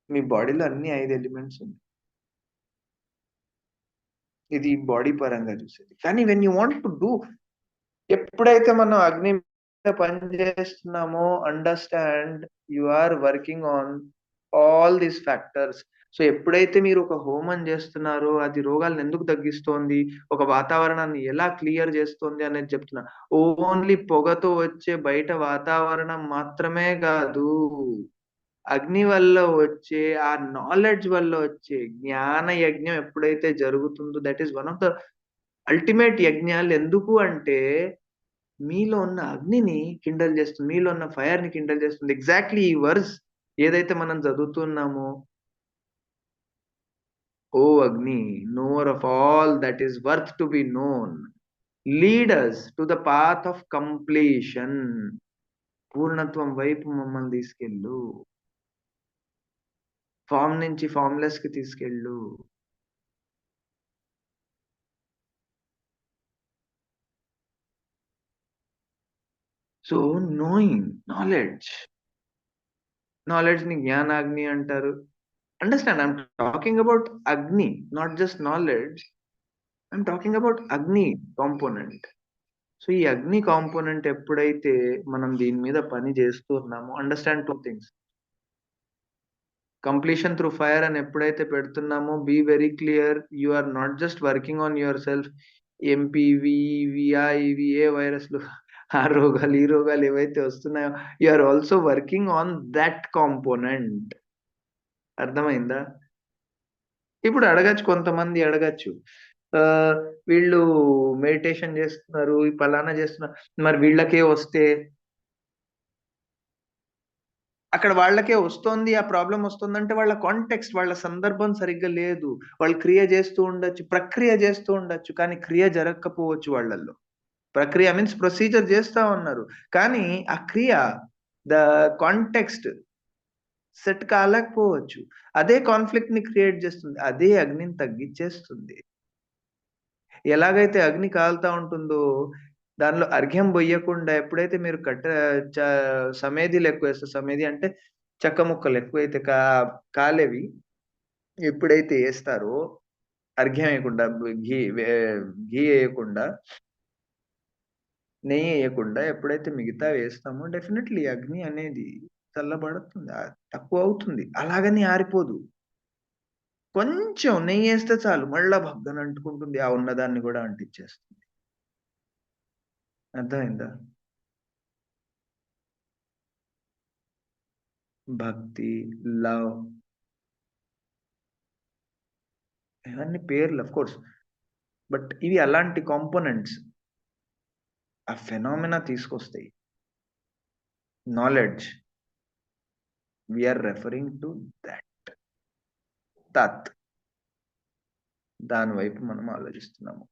మీ బాడీలో అన్ని 5 ఎలిమెంట్స్ ఉన్నాయి. ఇది బాడీ పరంగా చూసేది. కానీ when you want to do ఎప్పుడైతే మనం అగ్ని మీద పని చేస్తున్నామో understand you are working on all these factors. So, ఎప్పుడైతే మీరు ఒక హోమం జేస్తున్నారో అది రోగాలను ఎందుకు తగ్గిస్తోంది, ఒక వాతావరణాన్ని ఎలా క్లియర్ జేస్తుంది అనేది చెప్తున్నా. ఓన్లీ పొగతో వచ్చే బయట వాతావరణం మాత్రమే గాదు. అగ్ని వల్ల వచ్చే ఆ నాలెడ్జ్ వల్ల వచ్చే జ్ఞాన యజ్ఞం ఎప్పుడైతే జరుగుతుందో that is one of the ultimate యజ్ఞాలు. ఎందుకు అంటే మీలో ఉన్న అగ్నిని కిండల్ చేస్తుంది. మీలో ఉన్న ఫైర్‌ని కిండల్ చేస్తుంది. ఎగ్జాక్ట్‌లీ ఈ వర్స్ ఏదైతే మనం చదువుతున్నామో, "O Agni, knower of all that is worth to be known, lead us to the path of completion." పూర్ణత్వం వైపు మమ్మల్ని తీసుకెళ్ళు. ఫార్మ్ నుంచి ఫార్మ్‌లెస్‌కి తీసుకెళ్ళు. సో, నోయింగ్, నాలెడ్జ్‌ని జ్ఞానాగ్ని అంటారు. అండర్‌స్టాండ్ ఐయామ్ టాకింగ్ అబౌట్ అగ్ని, not just knowledge. I'm talking about అగ్ని కాంపోనెంట్. సో, ఈ అగ్ని కాంపోనెంట్ ఎప్పుడైతే మనం దీని మీద పని చేస్తూ ఉన్నామో understand 2 things. Completion through fire అని ఎప్పుడైతే పెడుతున్నామో be very clear you are not just working on yourself. MPV, ఇవి ఏ వైరస్‌లు ఆ రోగాలు, ఈ రోగాలు ఏవైతే వస్తున్నాయో you are also working on that component. అర్థమైందా? ఇప్పుడు కొంతమంది అడగచ్చు. వీళ్ళు మెడిటేషన్ జేస్తున్నారు, ఈ పలానా జేస్తున్నారు. మరి వీళ్ళకే వస్తే అక్కడ వాళ్ళకే వస్తోంది. ఆ ప్రాబ్లమ్ వస్తుందంటే వాళ్ళ కాంటెక్స్ట్, వాళ్ళ సందర్భం సరిగ్గా లేదు. వాళ్ళు క్రియ జేస్తూ ఉండొచ్చు, ప్రక్రియ జేస్తూ ఉండొచ్చు. కానీ క్రియ జరగకపోవచ్చు వాళ్ళల్లో. ప్రక్రియ మీన్స్ ప్రొసీజర్ జేస్తా ఉన్నారు. కానీ ఆ క్రియ ద కాంటెక్స్ట్ సెట్ కాలేకపోవచ్చు. అదే కాన్‌ఫ్లిక్ట్‌ని క్రియేట్ జేస్తుంది. అదే అగ్నిని తగ్గిచ్చేస్తుంది. ఎలాగైతే అగ్ని కాలుతా ఉంటుందో, దానిలో అర్ఘ్యం బొయ్యకుండా ఎప్పుడైతే మీరు చ సమేదిలెక్కువేస్తే సమేది అంటే చెక్క ముక్కలు ఎక్కువైతే కాలేవి ఎప్పుడైతే ఏస్తారో అర్ఘ్యం ఎయకుండా ఘీ ఎయకుండా, నెయ్యెయకుండా ఎప్పుడైతే మిగతావేస్తామో డెఫినైట్‌లీ అగ్ని అనేది చల్లబడుతుంది. తక్కువవుతుంది. అలాగని ఆరిపోదు. కొంచెం నెయ్యేస్తే చాలు మళ్ళా భగ్గన అంటుకుంటుంది. ఆ ఉన్నదాన్ని గూడా అంటిచ్చేస్తుంది. అర్థమైందా? భక్తి, లవ్ ఇవన్నీ పేర్లు ఆఫ్ కోర్స్. బట్ ఇవి అలాంటి కాంపోనెంట్స్. ఆ ఫెనోమెనా తీసుకొస్తాయి. Knowledge. We are referring to that. తత్. దాని వైపు మనం ఆలోచిస్తున్నాము.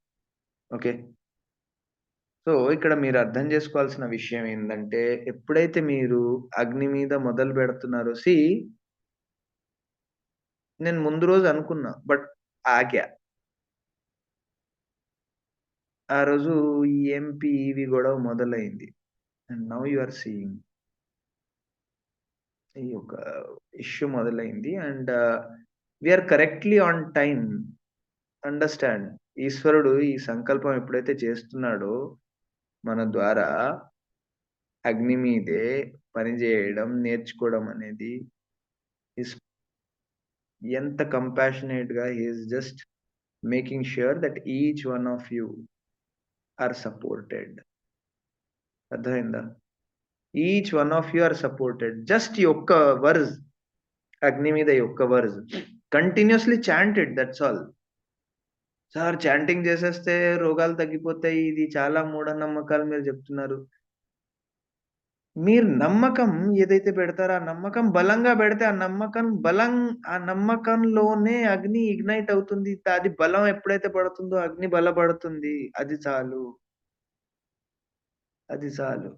ఓకే. సో, ఇక్కడ మీరు అర్థం చేసుకోవాల్సిన విషయం ఏందంటే, ఎప్పుడైతే మీరు అగ్ని మీద మొదలు పెడుతున్నారో నేను ముందు రోజు అనుకున్నా. బట్ ఆగా. ఆ రోజు ఈ ఎంపీ, ఈవీ గొడవ మొదలైంది. And now you are seeing ఈ యొక్క ఇష్యూ మొదలైంది. And we are correctly on time. Understand. ఈశ్వరుడు ఈ సంకల్పం ఎప్పుడైతే చేస్తున్నాడో మన ద్వారా అగ్ని మీదే పని జేయడం, నేర్చుకోవడం అనేది ఈస్ ఎంత కంపాషనేట్‌గా he is just making sure that each one of you are supported. అర్థమైందా? Each one of you are supported. Just ఈ ఒక్క వర్స్ అగ్ని మీద ఈ ఒక్క వర్స్ కంటిన్యూయస్‌లీ chant it that's all. Sir chanting చేసేస్తే రోగాలు తగ్గిపోతాయి. ఇది చాలా మూఢనమ్మకాలు మీరు చెప్తున్నారు. మీరు నమ్మకం ఏదైతే పెడతారో, ఆ నమ్మకం బలంగా పెడితే, ఆ నమ్మకంలోనే అగ్ని ఇగ్నైట్ అవుతుంది. అది బలం ఎప్పుడైతే పడుతుందో అగ్ని బలపడుతుంది. అది చాలు. అది చాలు.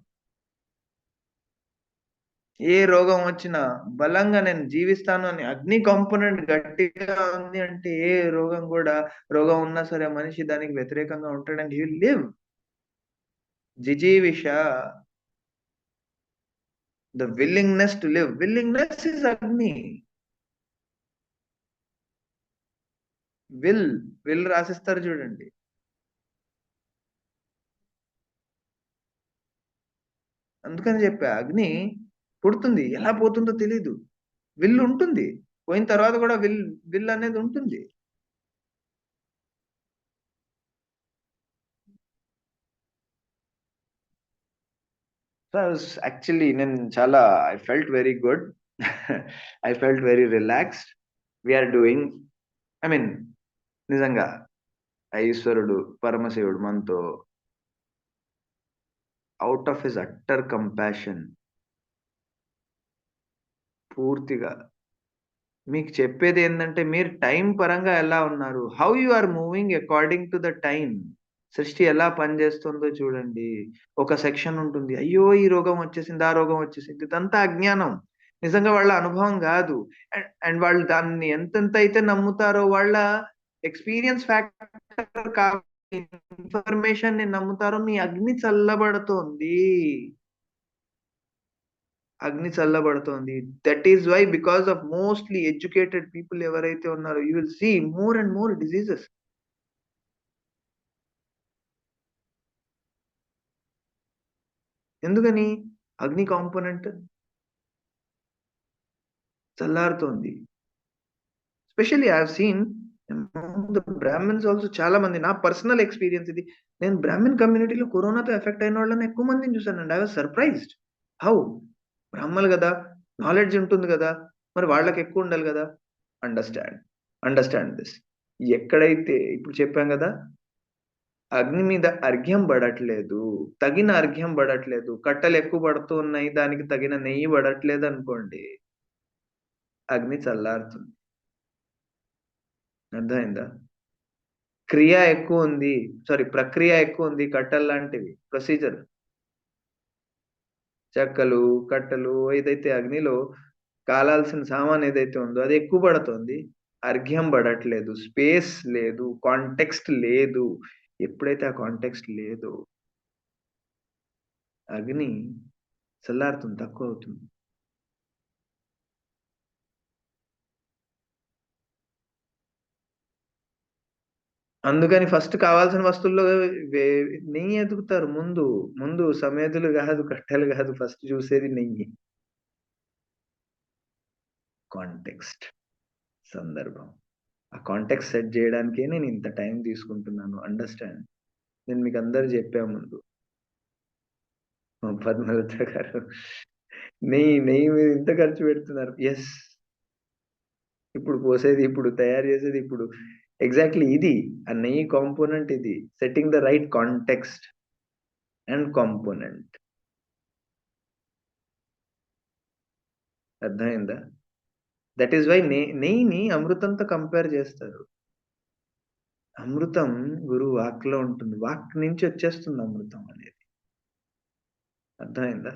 ఏ రోగం వచ్చినా బలంగా నేను జీవిస్తాను అని అగ్ని కాంపోనెంట్ గట్టిగా ఉంది అంటే ఏ రోగం గూడా రోగం ఉన్నా సరే మనిషి దానికి వ్యతిరేకంగా ఉంటాడండి. He will live. జిజీవిష the willingness to live. Willingness is Agni. Will, will రాసిస్తారు చూడండి. అందుకని చెప్పా అగ్ని పుడుతుంది. ఎలా పోతుందో తెలీదు. విల్ ఉంటుంది. పోయిన తర్వాత కూడా విల్ అనేది ఉంటుంది. సో, యాక్చువల్లీ నేను చాలా I felt very good. I felt very relaxed. We are doing I mean నిజంగా ఆ ఈశ్వరుడు, పరమశివుడు మనతో out of his utter compassion పూర్తిగా మీకు చెప్పేదేందంటే మీరు టైం పరంగా ఎలా ఉన్నారు? How you are moving according to the time. సృష్టి ఎలా పనిచేస్తుందో చూడండి. ఒక సెక్షన్ ఉంటుంది. అయ్యో! ఈ రోగం వచ్చేసింది, ఆ రోగం వచ్చేసింది. ఇదంతా అజ్ఞానం. నిజంగా వాళ్ళ అనుభవం గాదు. అండ్ వాళ్ళు దాన్ని ఎంతెంతైతే నమ్ముతారో వాళ్ళ ఎక్స్‌పీరియన్స్ ఫ్యాక్టర్ ఇన్ఫర్మేషన్‌ని నమ్ముతారో మీ అగ్ని చల్లబడుతోంది. అగ్ని చల్లబడుతోంది. That is why because of mostly educated people ఎవరైతే ఉన్నారో you will see more and more diseases. ఎందుకని? అగ్ని కాంపోనెంట్ చల్లారుతోంది. Specially I have seen among the Brahmins also చాలా మంది నా పర్సనల్ ఎక్స్‌పీరియన్స్ ఇది. నేను బ్రాహ్మిన్ కమ్యూనిటీలో కరోనాతో ఎఫెక్ట్ అయినోళ్ళని ఎక్కువ మందిని చూసానండి. I was surprised. హౌ? బ్రాహ్మలు గదా! నాలెడ్జ్ ఉంటుంది గదా! మరి వాళ్ళకెక్కువ ఉండాలి గదా! అండర్‌స్టాండ్. Understand this. ఎక్కడైతే ఇప్పుడు చెప్పాం గదా! అగ్ని మీద అర్ఘ్యం బడట్లేదు. తగిన అర్ఘ్యం బడట్లేదు. కట్టెలెక్కువ పడుతూ ఉన్నాయి. దానికి తగిన నెయ్యి బడట్లేదనుకోండి. అగ్ని చల్లారుతుంది. అర్థమైందా? క్రియ ఎక్కువుంది. ప్రక్రియ ఎక్కువుంది. కట్టెల్లాంటివి. ప్రొసీజర్. చెక్కలు, కట్టెలు ఏదైతే అగ్నిలో కాలాల్సిన సామాను ఏదైతే ఉందో అది ఎక్కువ పడుతోంది. అర్ఘ్యం బడట్లేదు. స్పేస్ లేదు. కాంటెక్స్ట్ లేదు. ఎప్పుడైతే ఆ కాంటెక్స్ట్ లేదో అగ్ని చల్లారుతుంది. తక్కువవుతుంది. అందుకని ఫస్ట్ కావాల్సిన వస్తువుల్లో వే నెయ్యి ఎతుకుతారు ముందు. ముందు సమిధులు గాదు, కట్టెలు గాదు. ఫస్ట్ చూసేది నెయ్యి. కాంటెక్స్ట్. సందర్భం. ఆ కాంటెక్స్ట్ సెట్ జేయడానికే నేనింత టైం తీసుకుంటున్నాను. అండర్‌స్టాండ్. నేను మీకందరికి జెప్పా ముందు. పద్మలత గారు నెయ్యి మీద ఇంత ఖర్చు పెడుతున్నారు. యెస్. ఇప్పుడు పోసేది ఇప్పుడు, తయారు చేసేది ఇప్పుడు. ఎగ్జాక్ట్‌లీ ఇది. ఆ నెయ్యి కాంపోనెంట్ ఇది. Setting the right context and component. అర్థమైందా? దట్ ఈస్ వై నెయ్యిని అమృతంతో కంపేర్ చేస్తారు. అమృతం గురువు వాక్‌లో ఉంటుంది. వాక్ నుంచి వచ్చేస్తుంది అమృతం అనేది. అర్థమైందా?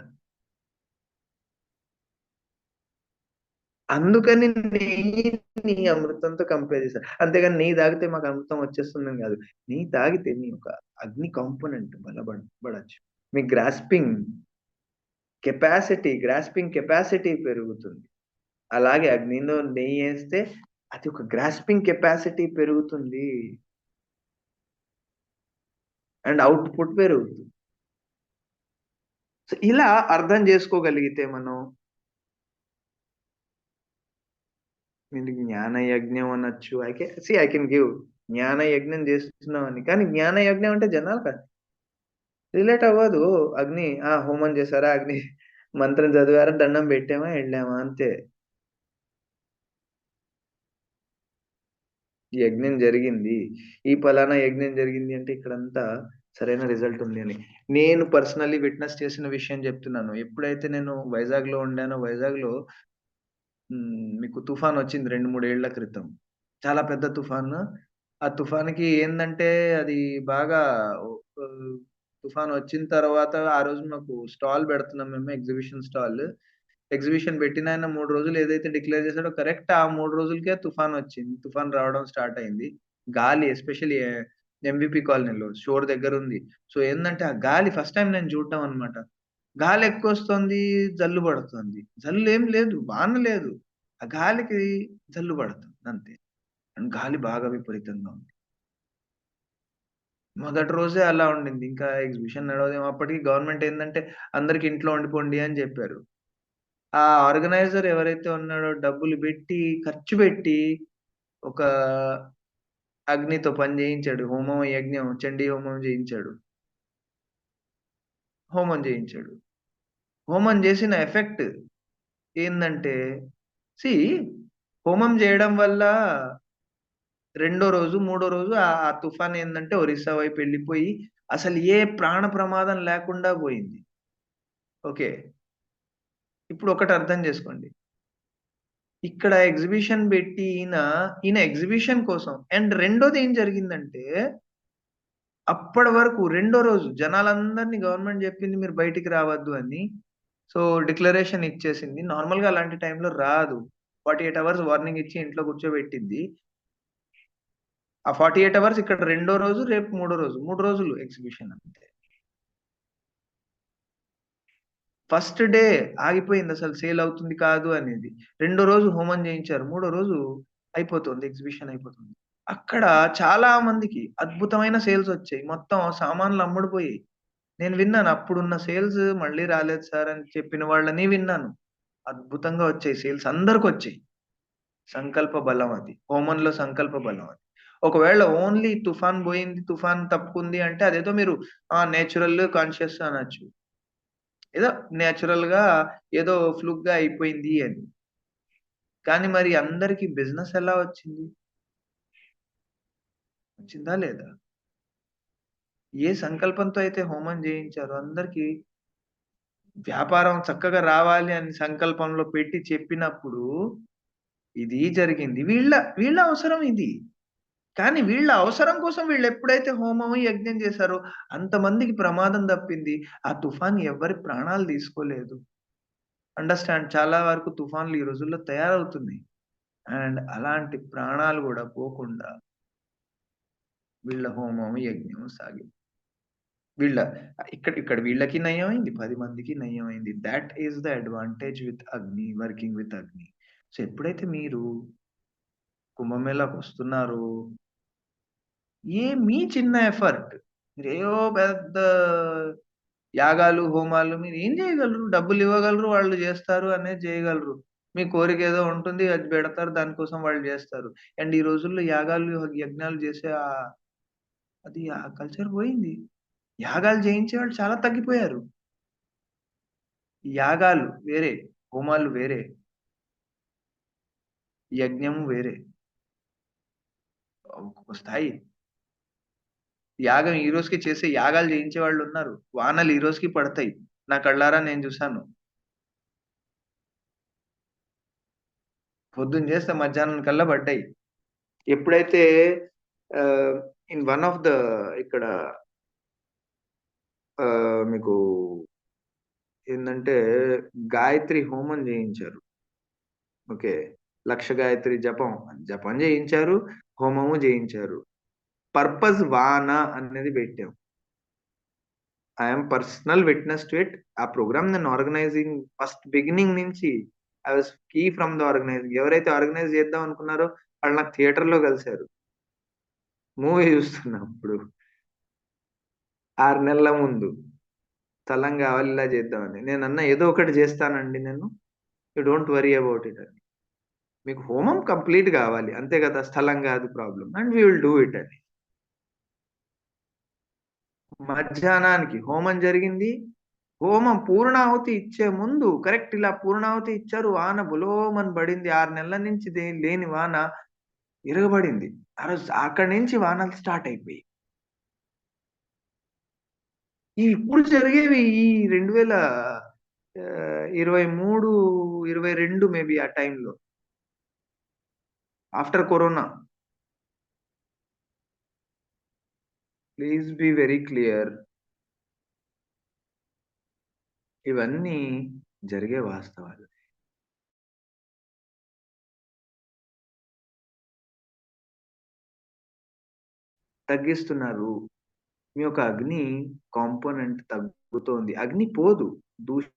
అందుకని నెయ్యిని అమృతంతో కంపేర్ చేశారు. అంతేగాని నెయ్యి తాగితే మాకు అమృతం వచ్చేస్తుందని గాదు. నెయ్యి తాగితే మీ యొక్క అగ్ని కాంపోనెంట్ బడచ్చు. మీ గ్రాస్పింగ్ కెపాసిటీ పెరుగుతుంది. అలాగే అగ్నిలో నెయ్యేస్తే అది ఒక గ్రాస్పింగ్ కెపాసిటీ పెరుగుతుంది. అండ్ ఔట్‌పుట్ పెరుగుతుంది. సో, ఇలా అర్థం చేసుకోగలిగితే మనం దీనికి జ్ఞాన యజ్ఞం అనొచ్చు. ఐ కెన్ గివ్ జ్ఞాన యజ్ఞం చేస్తున్నామని. కానీ జ్ఞాన యజ్ఞం అంటే జనాలకి రిలేట్ అవ్వదు. హోమం చేసారా? మంత్రం చదివారా? దండం పెట్టామా? ఎళ్ళామా అంతే. ఈ యజ్ఞం జరిగింది. ఈ పలానా యజ్ఞం జరిగింది అంటే ఇక్కడంతా సరైన రిజల్ట్ ఉంది అని. నేను పర్సనల్లీ విట్‌నెస్ చేసిన విషయం చెప్తున్నాను. ఎప్పుడైతే నేను వైజాగ్‌లో ఉండానో వైజాగ్‌లో మీకు తుఫానొచ్చింది 2, 3 ఏళ్ల క్రితం. చాలా పెద్ద తుఫాను. ఆ తుఫాన్‌కి ఏందంటే అది బాగా ఆహ్, తుఫానొచ్చిన తర్వాత ఆ రోజు మాకు స్టాల్ పెడుతున్నాం మేము ఎగ్జిబిషన్ స్టాల్. ఎగ్జిబిషన్ పెట్టినాయన 3 రోజులు ఏదైతే డిక్లేర్ చేసాడో కరెక్ట్ ఆ 3 రోజులకే తుఫానొచ్చింది. తుఫాన్ రావడం స్టార్ట్ అయింది. గాలి ఎస్పెషల్లీ ఎంవీపీ కాలనీలో షోర్ దగ్గరుంది. సో, ఏందంటే ఆ గాలి ఫస్ట్ టైమ్ నేను చూడటం అన్నమాట. గాలెక్కువొస్తుంది, జల్లు పడుతుంది. జల్లేం లేదు, వాన లేదు. ఆ గాలికి జల్లు పడుతుంది అంతే. అండ్ గాలి బాగా విపరీతంగా ఉంది. మొదటి రోజే అలా ఉండింది. ఇంకా ఎగ్జిబిషన్ నడవదేమో అప్పటికి గవర్నమెంట్ ఏందంటే అందరికి ఇంట్లో ఉండిపోండి అని జెప్పారు. ఆ ఆర్గనైజర్ ఎవరైతే ఉన్నాడో డబ్బులు బెట్టి, ఖర్చు బెట్టి ఒక అగ్నితో పని జేయించాడు. హోమం, యజ్ఞం, చండీ హోమం జేయించాడు. హోమం జేయించాడు. హోమం జేసిన ఎఫెక్ట్ ఏందంటే సీ హోమం జేయడం వల్ల రెండో రోజు, మూడో రోజు ఆ తుఫాన్ ఏందంటే ఒరిస్సా వైపు ఎళ్ళిపోయి అసలు ఏ ప్రాణ ప్రమాదం లేకుండా పోయింది. ఓకే. ఇప్పుడు ఒకటి అర్థం జేసుకోండి. ఇక్కడ ఎగ్జిబిషన్ బెట్టి ఈయన ఎగ్జిబిషన్ కోసం అండ్ రెండోది ఏం జరిగిందంటే, అప్పటి వరకు రెండో రోజు జనాలందరిని గవర్నమెంట్ జెప్పింది మీరు బయటికి రావద్దు అని. సో, డిక్లరేషన్ ఇచ్చేసింది. నార్మల్‌గా అలాంటి టైంలో రాదు. 48 అవర్స్ వార్నింగ్ ఇచ్చి ఇంట్లో కూర్చోబెట్టింది. ఆ 48 అవర్స్ ఇక్కడ రెండో రోజు, రేపు మూడో రోజు. 3 రోజులు ఎగ్జిబిషన్ అంతే. ఫస్ట్ డే ఆగిపోయిందసలు సేల్ అవుతుంది కాదు అనేది. రెండో రోజు హోమం చేయించారు. మూడో రోజు అయిపోతుంది. ఎగ్జిబిషన్ అయిపోతుంది. అక్కడ చాలా మందికి అద్భుతమైన సేల్సొచ్చాయి. మొత్తం సామాన్లు అమ్ముడుపోయాయి. నేను విన్నాను. అప్పుడున్న సేల్స్ మళ్ళీ రాలేదు సార్ అని చెప్పిన వాళ్ళని విన్నాను. అద్భుతంగా వచ్చాయి సేల్స్ అందరికొచ్చాయి. సంకల్ప బలం అది. హోమంలో సంకల్ప బలం అది. ఒకవేళ ఓన్లీ తుఫాన్ బోయింది, తుఫాన్ తప్పుకుంది అంటే అదేదో మీరు నేచురల్ కాన్షియస్ అనొచ్చు. ఏదో నేచురల్‌గా ఏదో ఫ్లూక్‌గా అయిపోయింది అని. కానీ మరి అందరికి బిజినెస్ ఎలా వచ్చింది? వచ్చిందా లేదా? ఏ సంకల్పంతో అయితే హోమం జేయించారో అందరికి వ్యాపారం చక్కగా రావాలి అని సంకల్పంలో పెట్టి చెప్పినప్పుడు ఇది జరిగింది. వీళ్ళ అవసరం ఇది. కానీ వీళ్ళ అవసరం కోసం వీళ్ళెప్పుడైతే హోమము, యజ్ఞం చేశారో అంతమందికి ప్రమాదం తప్పింది. ఆ తుఫాన్ ఎవ్వరి ప్రాణాలు తీసుకోలేదు. అండర్‌స్టాండ్ చాలా వరకు తుఫాన్లు ఈ రోజుల్లో తయారవుతున్నాయి. అండ్ అలాంటి ప్రాణాలు గూడా పోకుండా వీళ్ళ హోమము, యజ్ఞము సాగింది. వీళ్ళ ఇక్కడ వీళ్ళకి నయమైంది. 10 మందికి నయమైంది. That is the advantage with Agni, working with Agni. So, ఎప్పుడైతే మీరు కుంభమేళాకొస్తున్నారో మీ చిన్న ఎఫర్ట్ మీరేవో పెద్ద యాగాలు, హోమాలు మీరేం జేయగలరు? డబ్బులివ్వగలరు, వాళ్ళు జేస్తారు అనేది జేయగలరు. మీ కోరికేదో ఉంటుంది. అది బెడతారు. దానికోసం వాళ్ళు జేస్తారు. అండ్ ఈ రోజుల్లో యాగాలు, యజ్ఞాలు జేసే అది ఆ కల్చర్ పోయింది. యాగాలు జేయించేవాళ్ళు చాలా తగ్గిపోయారు. యాగాలు వేరే, హోమాలు వేరే, యజ్ఞము వేరే. ఒక్కొక్క స్థాయి. యాగం ఈ రోజుకి చేసే యాగాలు చేయించే వాళ్ళున్నారు. వానలు ఈ రోజుకి పడతాయి. నా కళ్ళారా నేను చూసాను. పొద్దున చేస్తే మధ్యాహ్నం కల్లా పడ్డాయి. ఎప్పుడైతే ఆహ్, ఇన్ వన్ ఆఫ్ ద ఇక్కడ మీకు ఏందంటే గాయత్రి హోమం చేయించారు. ఓకే. లక్ష గాయత్రి జపం, జపం చేయించారు. హోమము చేయించారు. పర్పస్ వాన అనేది పెట్టాం. I am personal witness to it. ఆ ప్రోగ్రామ్ నేను ఆర్గనైజింగ్ ఫస్ట్ బిగినింగ్ నుంచి I was key from the organising. ఎవరైతే ఆర్గనైజ్ చేద్దాం అనుకున్నారో వాళ్ళు నాకు థియేటర్‌లో కలిసారు. మూవీ చూస్తున్నప్పుడు 6 నెలల ముందు. స్థలం కావాలి ఇలా చేద్దామని. నేనన్నా ఏదో ఒకటి చేస్తానండి నేను. You don't worry about it అని. మీకు హోమం కంప్లీట్ కావాలి. అంతే కదా! స్థలం కాదు problem. And we will do it అని. మధ్యాహ్నానికి హోమం జరిగింది. హోమం పూర్ణాహుతి ఇచ్చే ముందు కరెక్ట్ ఇలా పూర్ణాహుతి ఇచ్చారు. వాన బులోమని పడింది. 6 నెలల నుంచి లేని వాన ఇరగబడింది. ఆ రోజు అక్కడి నుంచి వానలు స్టార్ట్ అయిపోయాయి. ఇప్పుడు జరిగేవి ఈ 2023, 22 మేబీ ఆ టైంలో. After corona. Please be very clear. ఇవన్నీ జరిగే వాస్తవాలు. తగ్గిస్తున్నారు. మీ యొక్క అగ్ని కాంపోనెంట్ తగ్గుతోంది. అగ్ని పోదు. దూషము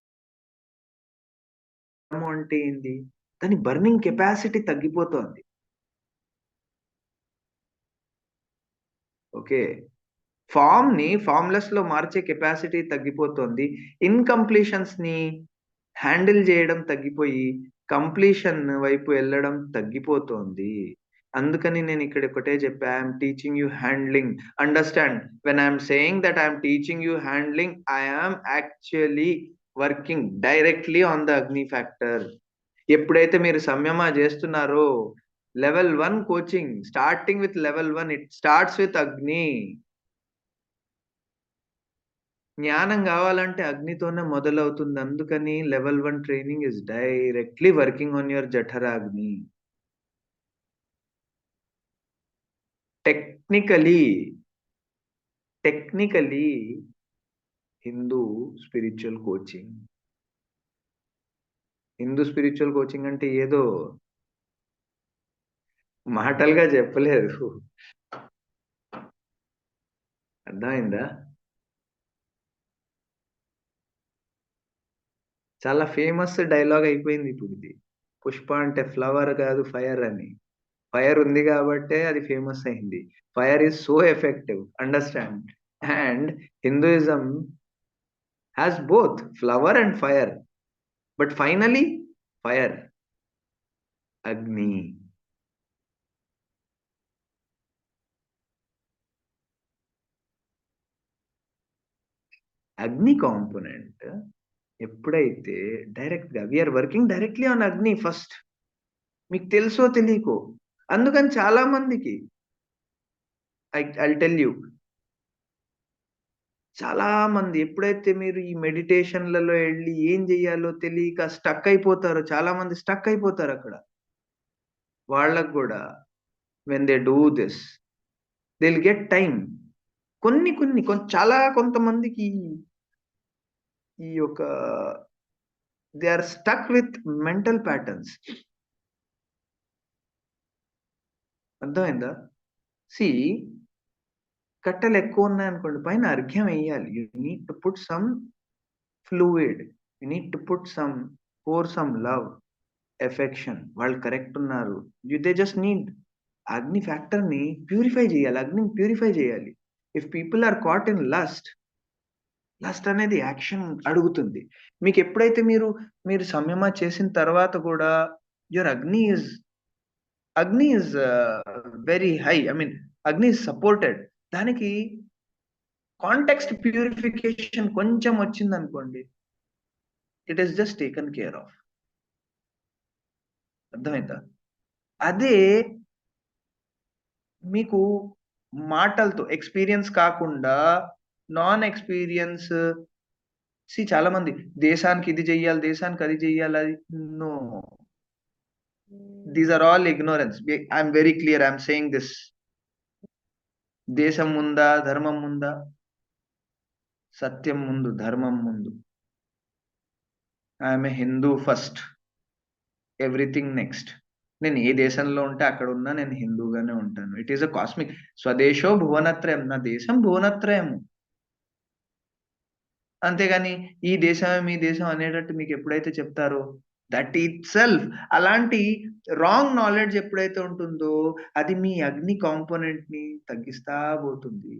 అంటే ఏంది? దాని బర్నింగ్ కెపాసిటీ తగ్గిపోతోంది. ఓకే. ఫార్మ్‌లెస్‌లో మార్చే కెపాసిటీ తగ్గిపోతోంది. ఇన్‌కంప్లీషన్స్‌ని హ్యాండిల్ జేయడం తగ్గిపోయి, కంప్లీషన్ వైపు ఎళ్ళడం తగ్గిపోతోంది. అందుకని నేనిక్కడ ఒకటే చెప్పా. I am teaching you handling. Understand when I am saying that I am teaching you handling, I am actually working directly on the agni factor. ఎప్పుడైతే మీరు సంయమ జేస్తున్నారో, level 1 coaching starting with level 1 it starts with agni. జ్ఞానం గావాలంటే అగ్నితోనే మొదలవుతుంది. అందుకని level 1 training is directly working on your jatharagni. Technically, technically Hindu spiritual coaching. Hindu spiritual coaching అంటే ఏదో మాటలుగా చెప్పలేదు. అర్థమైందా? చాలా ఫేమస్ డైలాగ్ అయిపోయింది ఇప్పుడిది. 'పుష్ప' అంటే ఫ్లవర్ గాదు ఫైర్ అని. ఫైర్ ఉంది గాబట్టే అది ఫేమస్ అయింది. Fire is so effective. Understand. And Hinduism has both flower and fire. But finally fire, అగ్ని. అగ్ని కాంపోనెంట్ ఎప్పుడైతే డైరెక్ట్‌గా we are working directly on అగ్ని ఫస్ట్. మీకు తెలుసో తెలీకో. అందుకని చాలా మందికి ఐల్ టెల్ యూ. చాలా మంది ఎప్పుడైతే మీరు ఈ మెడిటేషన్‌లలో ఎళ్లి ఏం జేయాలో తెలియక స్టక్ అయిపోతారో, చాలా మంది స్టక్ అయిపోతారక్కడ. వాళ్ళకి గూడా when they do this they will get time. కొన్ని కొన్ని చాలా కొంతమందికి ఈ యొక్క they are stuck with mental patterns. అర్థమైందా? సీ కట్టెలెక్కువున్నాయనుకోండి పైన అర్ఘ్యం ఎయ్యాలి. You need to put some fluid. You need to put some pour some love, affection. వాళ్ళు కరెక్ట్ ఉన్నారు. దే జస్ట్ నీడ్ అగ్ని ఫ్యాక్టర్‌ని ప్యూరిఫై జేయాలి. అగ్నిని ప్యూరిఫై జేయాలి. If people are caught in lust, lust అనేది యాక్షన్ అడుగుతుంది. మీకెప్పుడైతే మీరు సంయమ చేసిన తర్వాత గూడా యువర్ అగ్ని is very high. I mean అగ్ని ఈజ్ సపోర్టెడ్. దానికి కాంటెక్స్ట్ ప్యూరిఫికేషన్ కొంచెం వచ్చిందనుకోండి, it is just taken care of. అర్థమైందా? అదే మీకు మాటలతో ఎక్స్‌పీరియన్స్ కాకుండా నాన్ ఎక్స్‌పీరియన్స్ చాలా మంది దేశానికి ఇది జెయ్యాలి, దేశానికి అది జెయ్యాలి అది no. These are all ignorance. I'm very clear. I'm saying this. దేశం ముందా? ధర్మం ముందా? సత్యం ముందు, ధర్మం ముందు. I'm a Hindu first. Everything next. నేను ఏ దేశంలో ఉంటే అక్కడున్నా నేను హిందూగానే ఉంటాను. It is a cosmic. స్వదేశో భువనత్రయం. నా దేశం భువనత్రయము. అంతేగాని ఈ దేశమే మీ దేశం అనేటట్టు మీకెప్పుడైతే చెప్తారో దట్ ఇట్‌సెల్ఫ్ అలాంటి రాంగ్ నాలెడ్జ్ ఎప్పుడైతే ఉంటుందో అది మీ అగ్ని కాంపోనెంట్‌ని తగ్గిస్తా పోతుంది.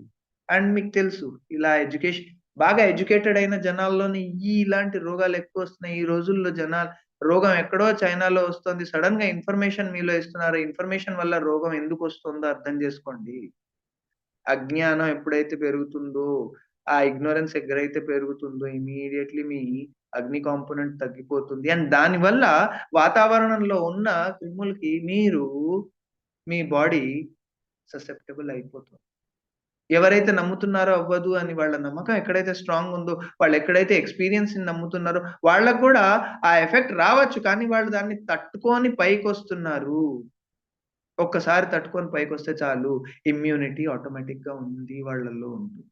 అండ్ మీకు తెలుసు ఇలా బాగా ఎడ్యుకేటెడ్ అయిన జనాల్లోని ఇలాంటి రోగాలు ఎక్కువొస్తున్నాయి. ఈ రోజుల్లో రోగం ఎక్కడో చైనాలో వస్తుంది. సడెన్‌గా ఇన్ఫర్మేషన్ మీలో ఇస్తున్నారు. ఇన్ఫర్మేషన్ వల్ల రోగం ఎందుకొస్తుందో అర్థం చేసుకోండి. అజ్ఞానం ఎప్పుడైతే పెరుగుతుందో, ఆ ఇగ్నోరెన్స్ ఎక్కడైతే పెరుగుతుందో ఇమ్మీడియేట్‌లీ మీ అగ్ని కాంపోనెంట్ తగ్గిపోతుంది. అండ్ దానివల్ల వాతావరణంలో ఉన్న క్రిములకి మీ బాడీ ససెప్టబుల్ అయిపోతుంది. ఎవరైతే నమ్ముతున్నారో అవ్వదు అని వాళ్ళ నమ్మకం ఎక్కడైతే స్ట్రాంగ్ ఉందో, వాళ్ళెక్కడైతే ఎక్స్‌పీరియన్స్‌ని నమ్ముతున్నారో వాళ్ళకి కూడా ఆ ఎఫెక్ట్ రావచ్చు. కానీ వాళ్ళు దాన్ని తట్టుకొని పైకొస్తున్నారు. ఒక్కసారి తట్టుకొని పైకొస్తే చాలు ఇమ్యూనిటీ ఆటోమేటిక్‌గా ఉంది వాళ్ళలో ఉంటుంది.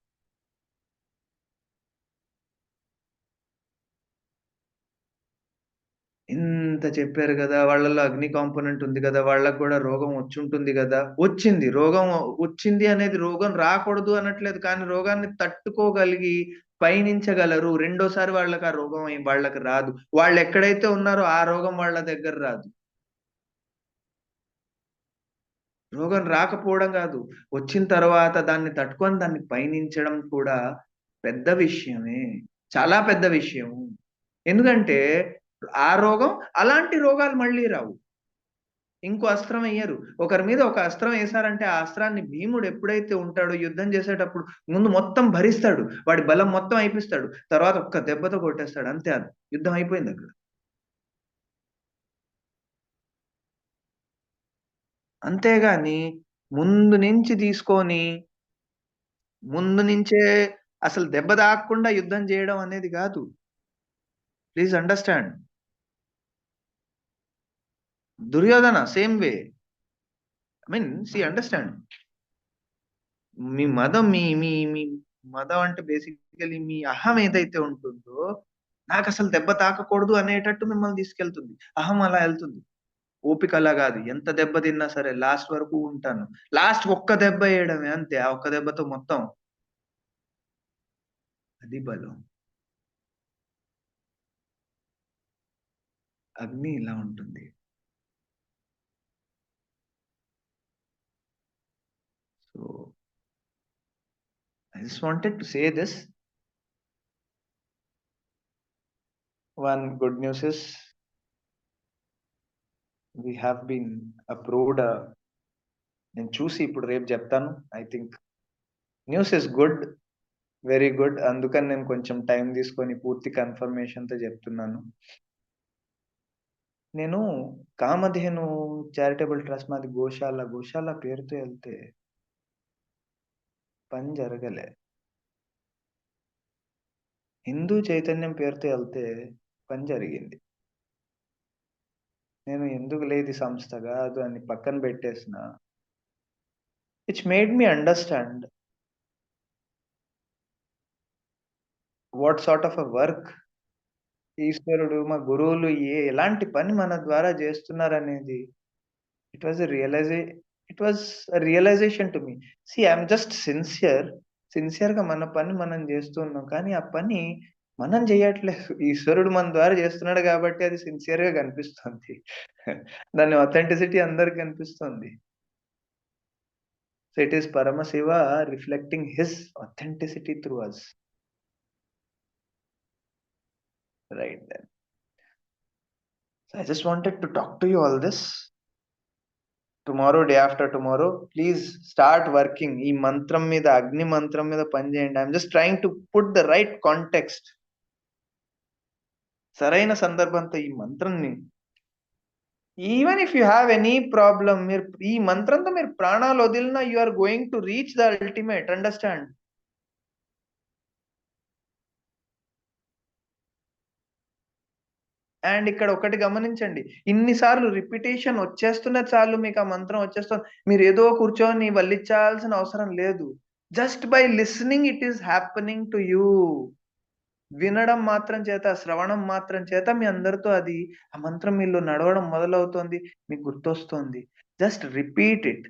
ఇంత చెప్పారు గదా! వాళ్ళలో అగ్ని కాంపోనెంట్ ఉంది గదా! వాళ్ళకి గూడా రోగం వచ్చుంటుంది గదా! వచ్చింది. రోగం వచ్చింది అనేది రోగం రాకూడదు అనట్లేదు. కానీ రోగాన్ని తట్టుకోగలిగి పయనించగలరు. రెండోసారి వాళ్ళకి ఆ రోగం వాళ్ళకి రాదు. వాళ్ళెక్కడైతే ఉన్నారో ఆ రోగం వాళ్ళ దగ్గర రాదు. రోగం రాకపోవడం గాదు. వచ్చిన తర్వాత దాన్ని తట్టుకొని దాన్ని పయనించడం కూడా పెద్ద విషయమే. చాలా పెద్ద విషయం. ఎందుకంటే ఆ రోగం అలాంటి రోగాలు మళ్ళీ రావు. ఇంకో అస్త్రం ఎయ్యరు. ఒకరి మీద ఒక అస్త్రం ఎసారంటే, ఆ అస్త్రాన్ని భీముడు ఎప్పుడైతే ఉంటాడో యుద్ధం చేసేటప్పుడు ముందు మొత్తం భరిస్తాడు. వాడి బలం మొత్తం అయిపిస్తాడు. తర్వాత ఒక్క దెబ్బతో కొట్టేస్తాడు. అంతే అది. యుద్ధం అయిపోయిందక్కడ. అంతేగాని ముందు నుంచి తీసుకొని, ముందు నుంచే అసలు దెబ్బ తాకకుండా యుద్ధం చేయడం అనేది గాదు. Please understand. Duryodhana same way. Understand. మీ మదం మీ మీ మీ మదం అంటే బేసికల్లీ మీ అహం ఏదైతే ఉంటుందో, నాకసలు దెబ్బ తాకకూడదు అనేటట్టు మిమ్మల్ని తీసుకెళ్తుంది. అహం అలా ఎళ్తుంది. ఓపిక అలా గాదు. ఎంత దెబ్బ తిన్నా సరే లాస్ట్ వరకు ఉంటాను. లాస్ట్ ఒక్క దెబ్బ ఎయడమే అంతే. ఆ ఒక్క దెబ్బతో మొత్తం అది బలం. అగ్ని ఇలా ఉంటుంది. So, I just wanted to say this. One good news is we have been approved. నేను చూసి ఇప్పుడు రేపు జెప్తాను. I think news is good. Very good. అందుకని నేను కొంచెం టైం తీసుకొని పూర్తి కన్ఫర్మేషన్‌తో చెప్తున్నాను. నేను కామధేను చారిటబుల్ ట్రస్ట్ మాది గోశాల. గోశాల పేరుతో ఎళ్తే పని జరగలే. హిందూ చైతన్యం పేరుతో ఎళ్తే పని జరిగింది. నేను ఎందుకులే ఇది సంస్థ గాదు అని పక్కన పెట్టేసిన. Which made me understand what sort of a work ఈశ్వరుడు, మా గురువులు ఎలాంటి పని మన ద్వారా జేస్తున్నారనేది it was a realise it was a realisation to me. I'm just సిన్సియర్‌గా మన పని మనం జేస్తూ ఉన్నాం. కానీ ఆ పని మనం జేయట్లేదు. ఈశ్వరుడు మన ద్వారా జేస్తున్నాడు గాబట్టి అది సిన్సియర్‌గా గనిపిస్తుంది. దాని ఆథెంటిసిటీ అందరికి కనిపిస్తుంది. So, it is Paramashiva reflecting his authenticity through us. Right then. So I just wanted to talk to you all this. Tomorrow, day after tomorrow, please start working. ఈ మంత్రం మీద అగ్ని మంత్రం మీద పని చేయండి. I'm just trying to put the right context. సరైన సందర్భంతో ఈ మంత్రాన్ని, even if you have any problem, మీరు ఈ మంత్రంతో మీరు ప్రాణాలు వదిలినా you are going to reach the ultimate. Understand? And ఇక్కడ ఒకటి గమనించండి. ఇన్ని సార్లు రిపిటేషన్ వచ్చేస్తున్న చాలు, మీకు ఆ మంత్రం వచ్చేస్తుంది. మీరు ఏదో కూర్చొని వల్లించాల్సిన అవసరం లేదు. Just by listening it is happening to you. వినడం మాత్రం చేత, శ్రవణం మాత్రం చేత మీ అందరితో అది ఆ మంత్రం మీలో నడవడం మొదలవుతోంది. మీకు గుర్తొస్తోంది. Just repeat it.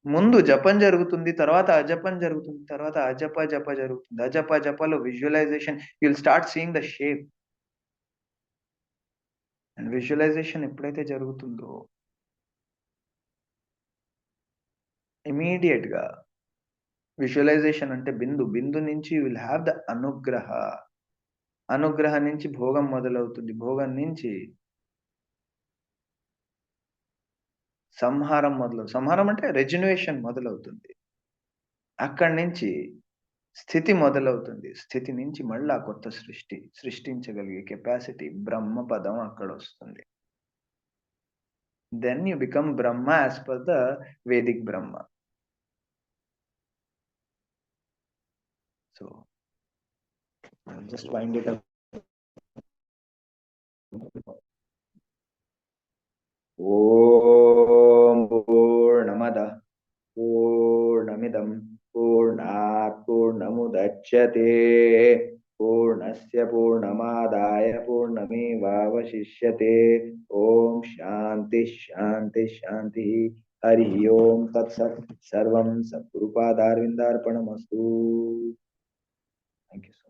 ముందు జపం జరుగుతుంది. తర్వాత అజపం జరుగుతుంది. తర్వాత అజప, జప జరుగుతుంది. అజప, జపలో visualisation, you will start seeing the shape. And visualisation ఎప్పుడైతే జరుగుతుందో ఇమ్మీడియేట్‌గా, విజువలైజేషన్ అంటే బిందు. బిందు నుంచి యూ విల్ హావ్ ద అనుగ్రహ. అనుగ్రహం నుంచి భోగం మొదలవుతుంది. భోగం నుంచి సంహారం అంటే రెజన్యుయేషన్ మొదలవుతుంది. అక్కడి నుంచి స్థితి మొదలవుతుంది. స్థితి నుంచి మళ్ళా కొత్త సృష్టి. సృష్టించగలిగే కెపాసిటీ, బ్రహ్మ పదం అక్కడొస్తుంది. Then you become Brahma as per the Vedic Brahma. So, just wind it up. ఓం పూర్ణమదః పూర్ణమిదం పూర్ణాత్ పూర్ణముదచ్యతే పూర్ణస్య పూర్ణమాదాయ పూర్ణమేవావశిష్యతే. ఓం శాంతి శాంతి శాంతి. హరి ఓం తత్సత్. సర్వం సద్గురుపాదారవిందార్పణమస్తు. Thank you.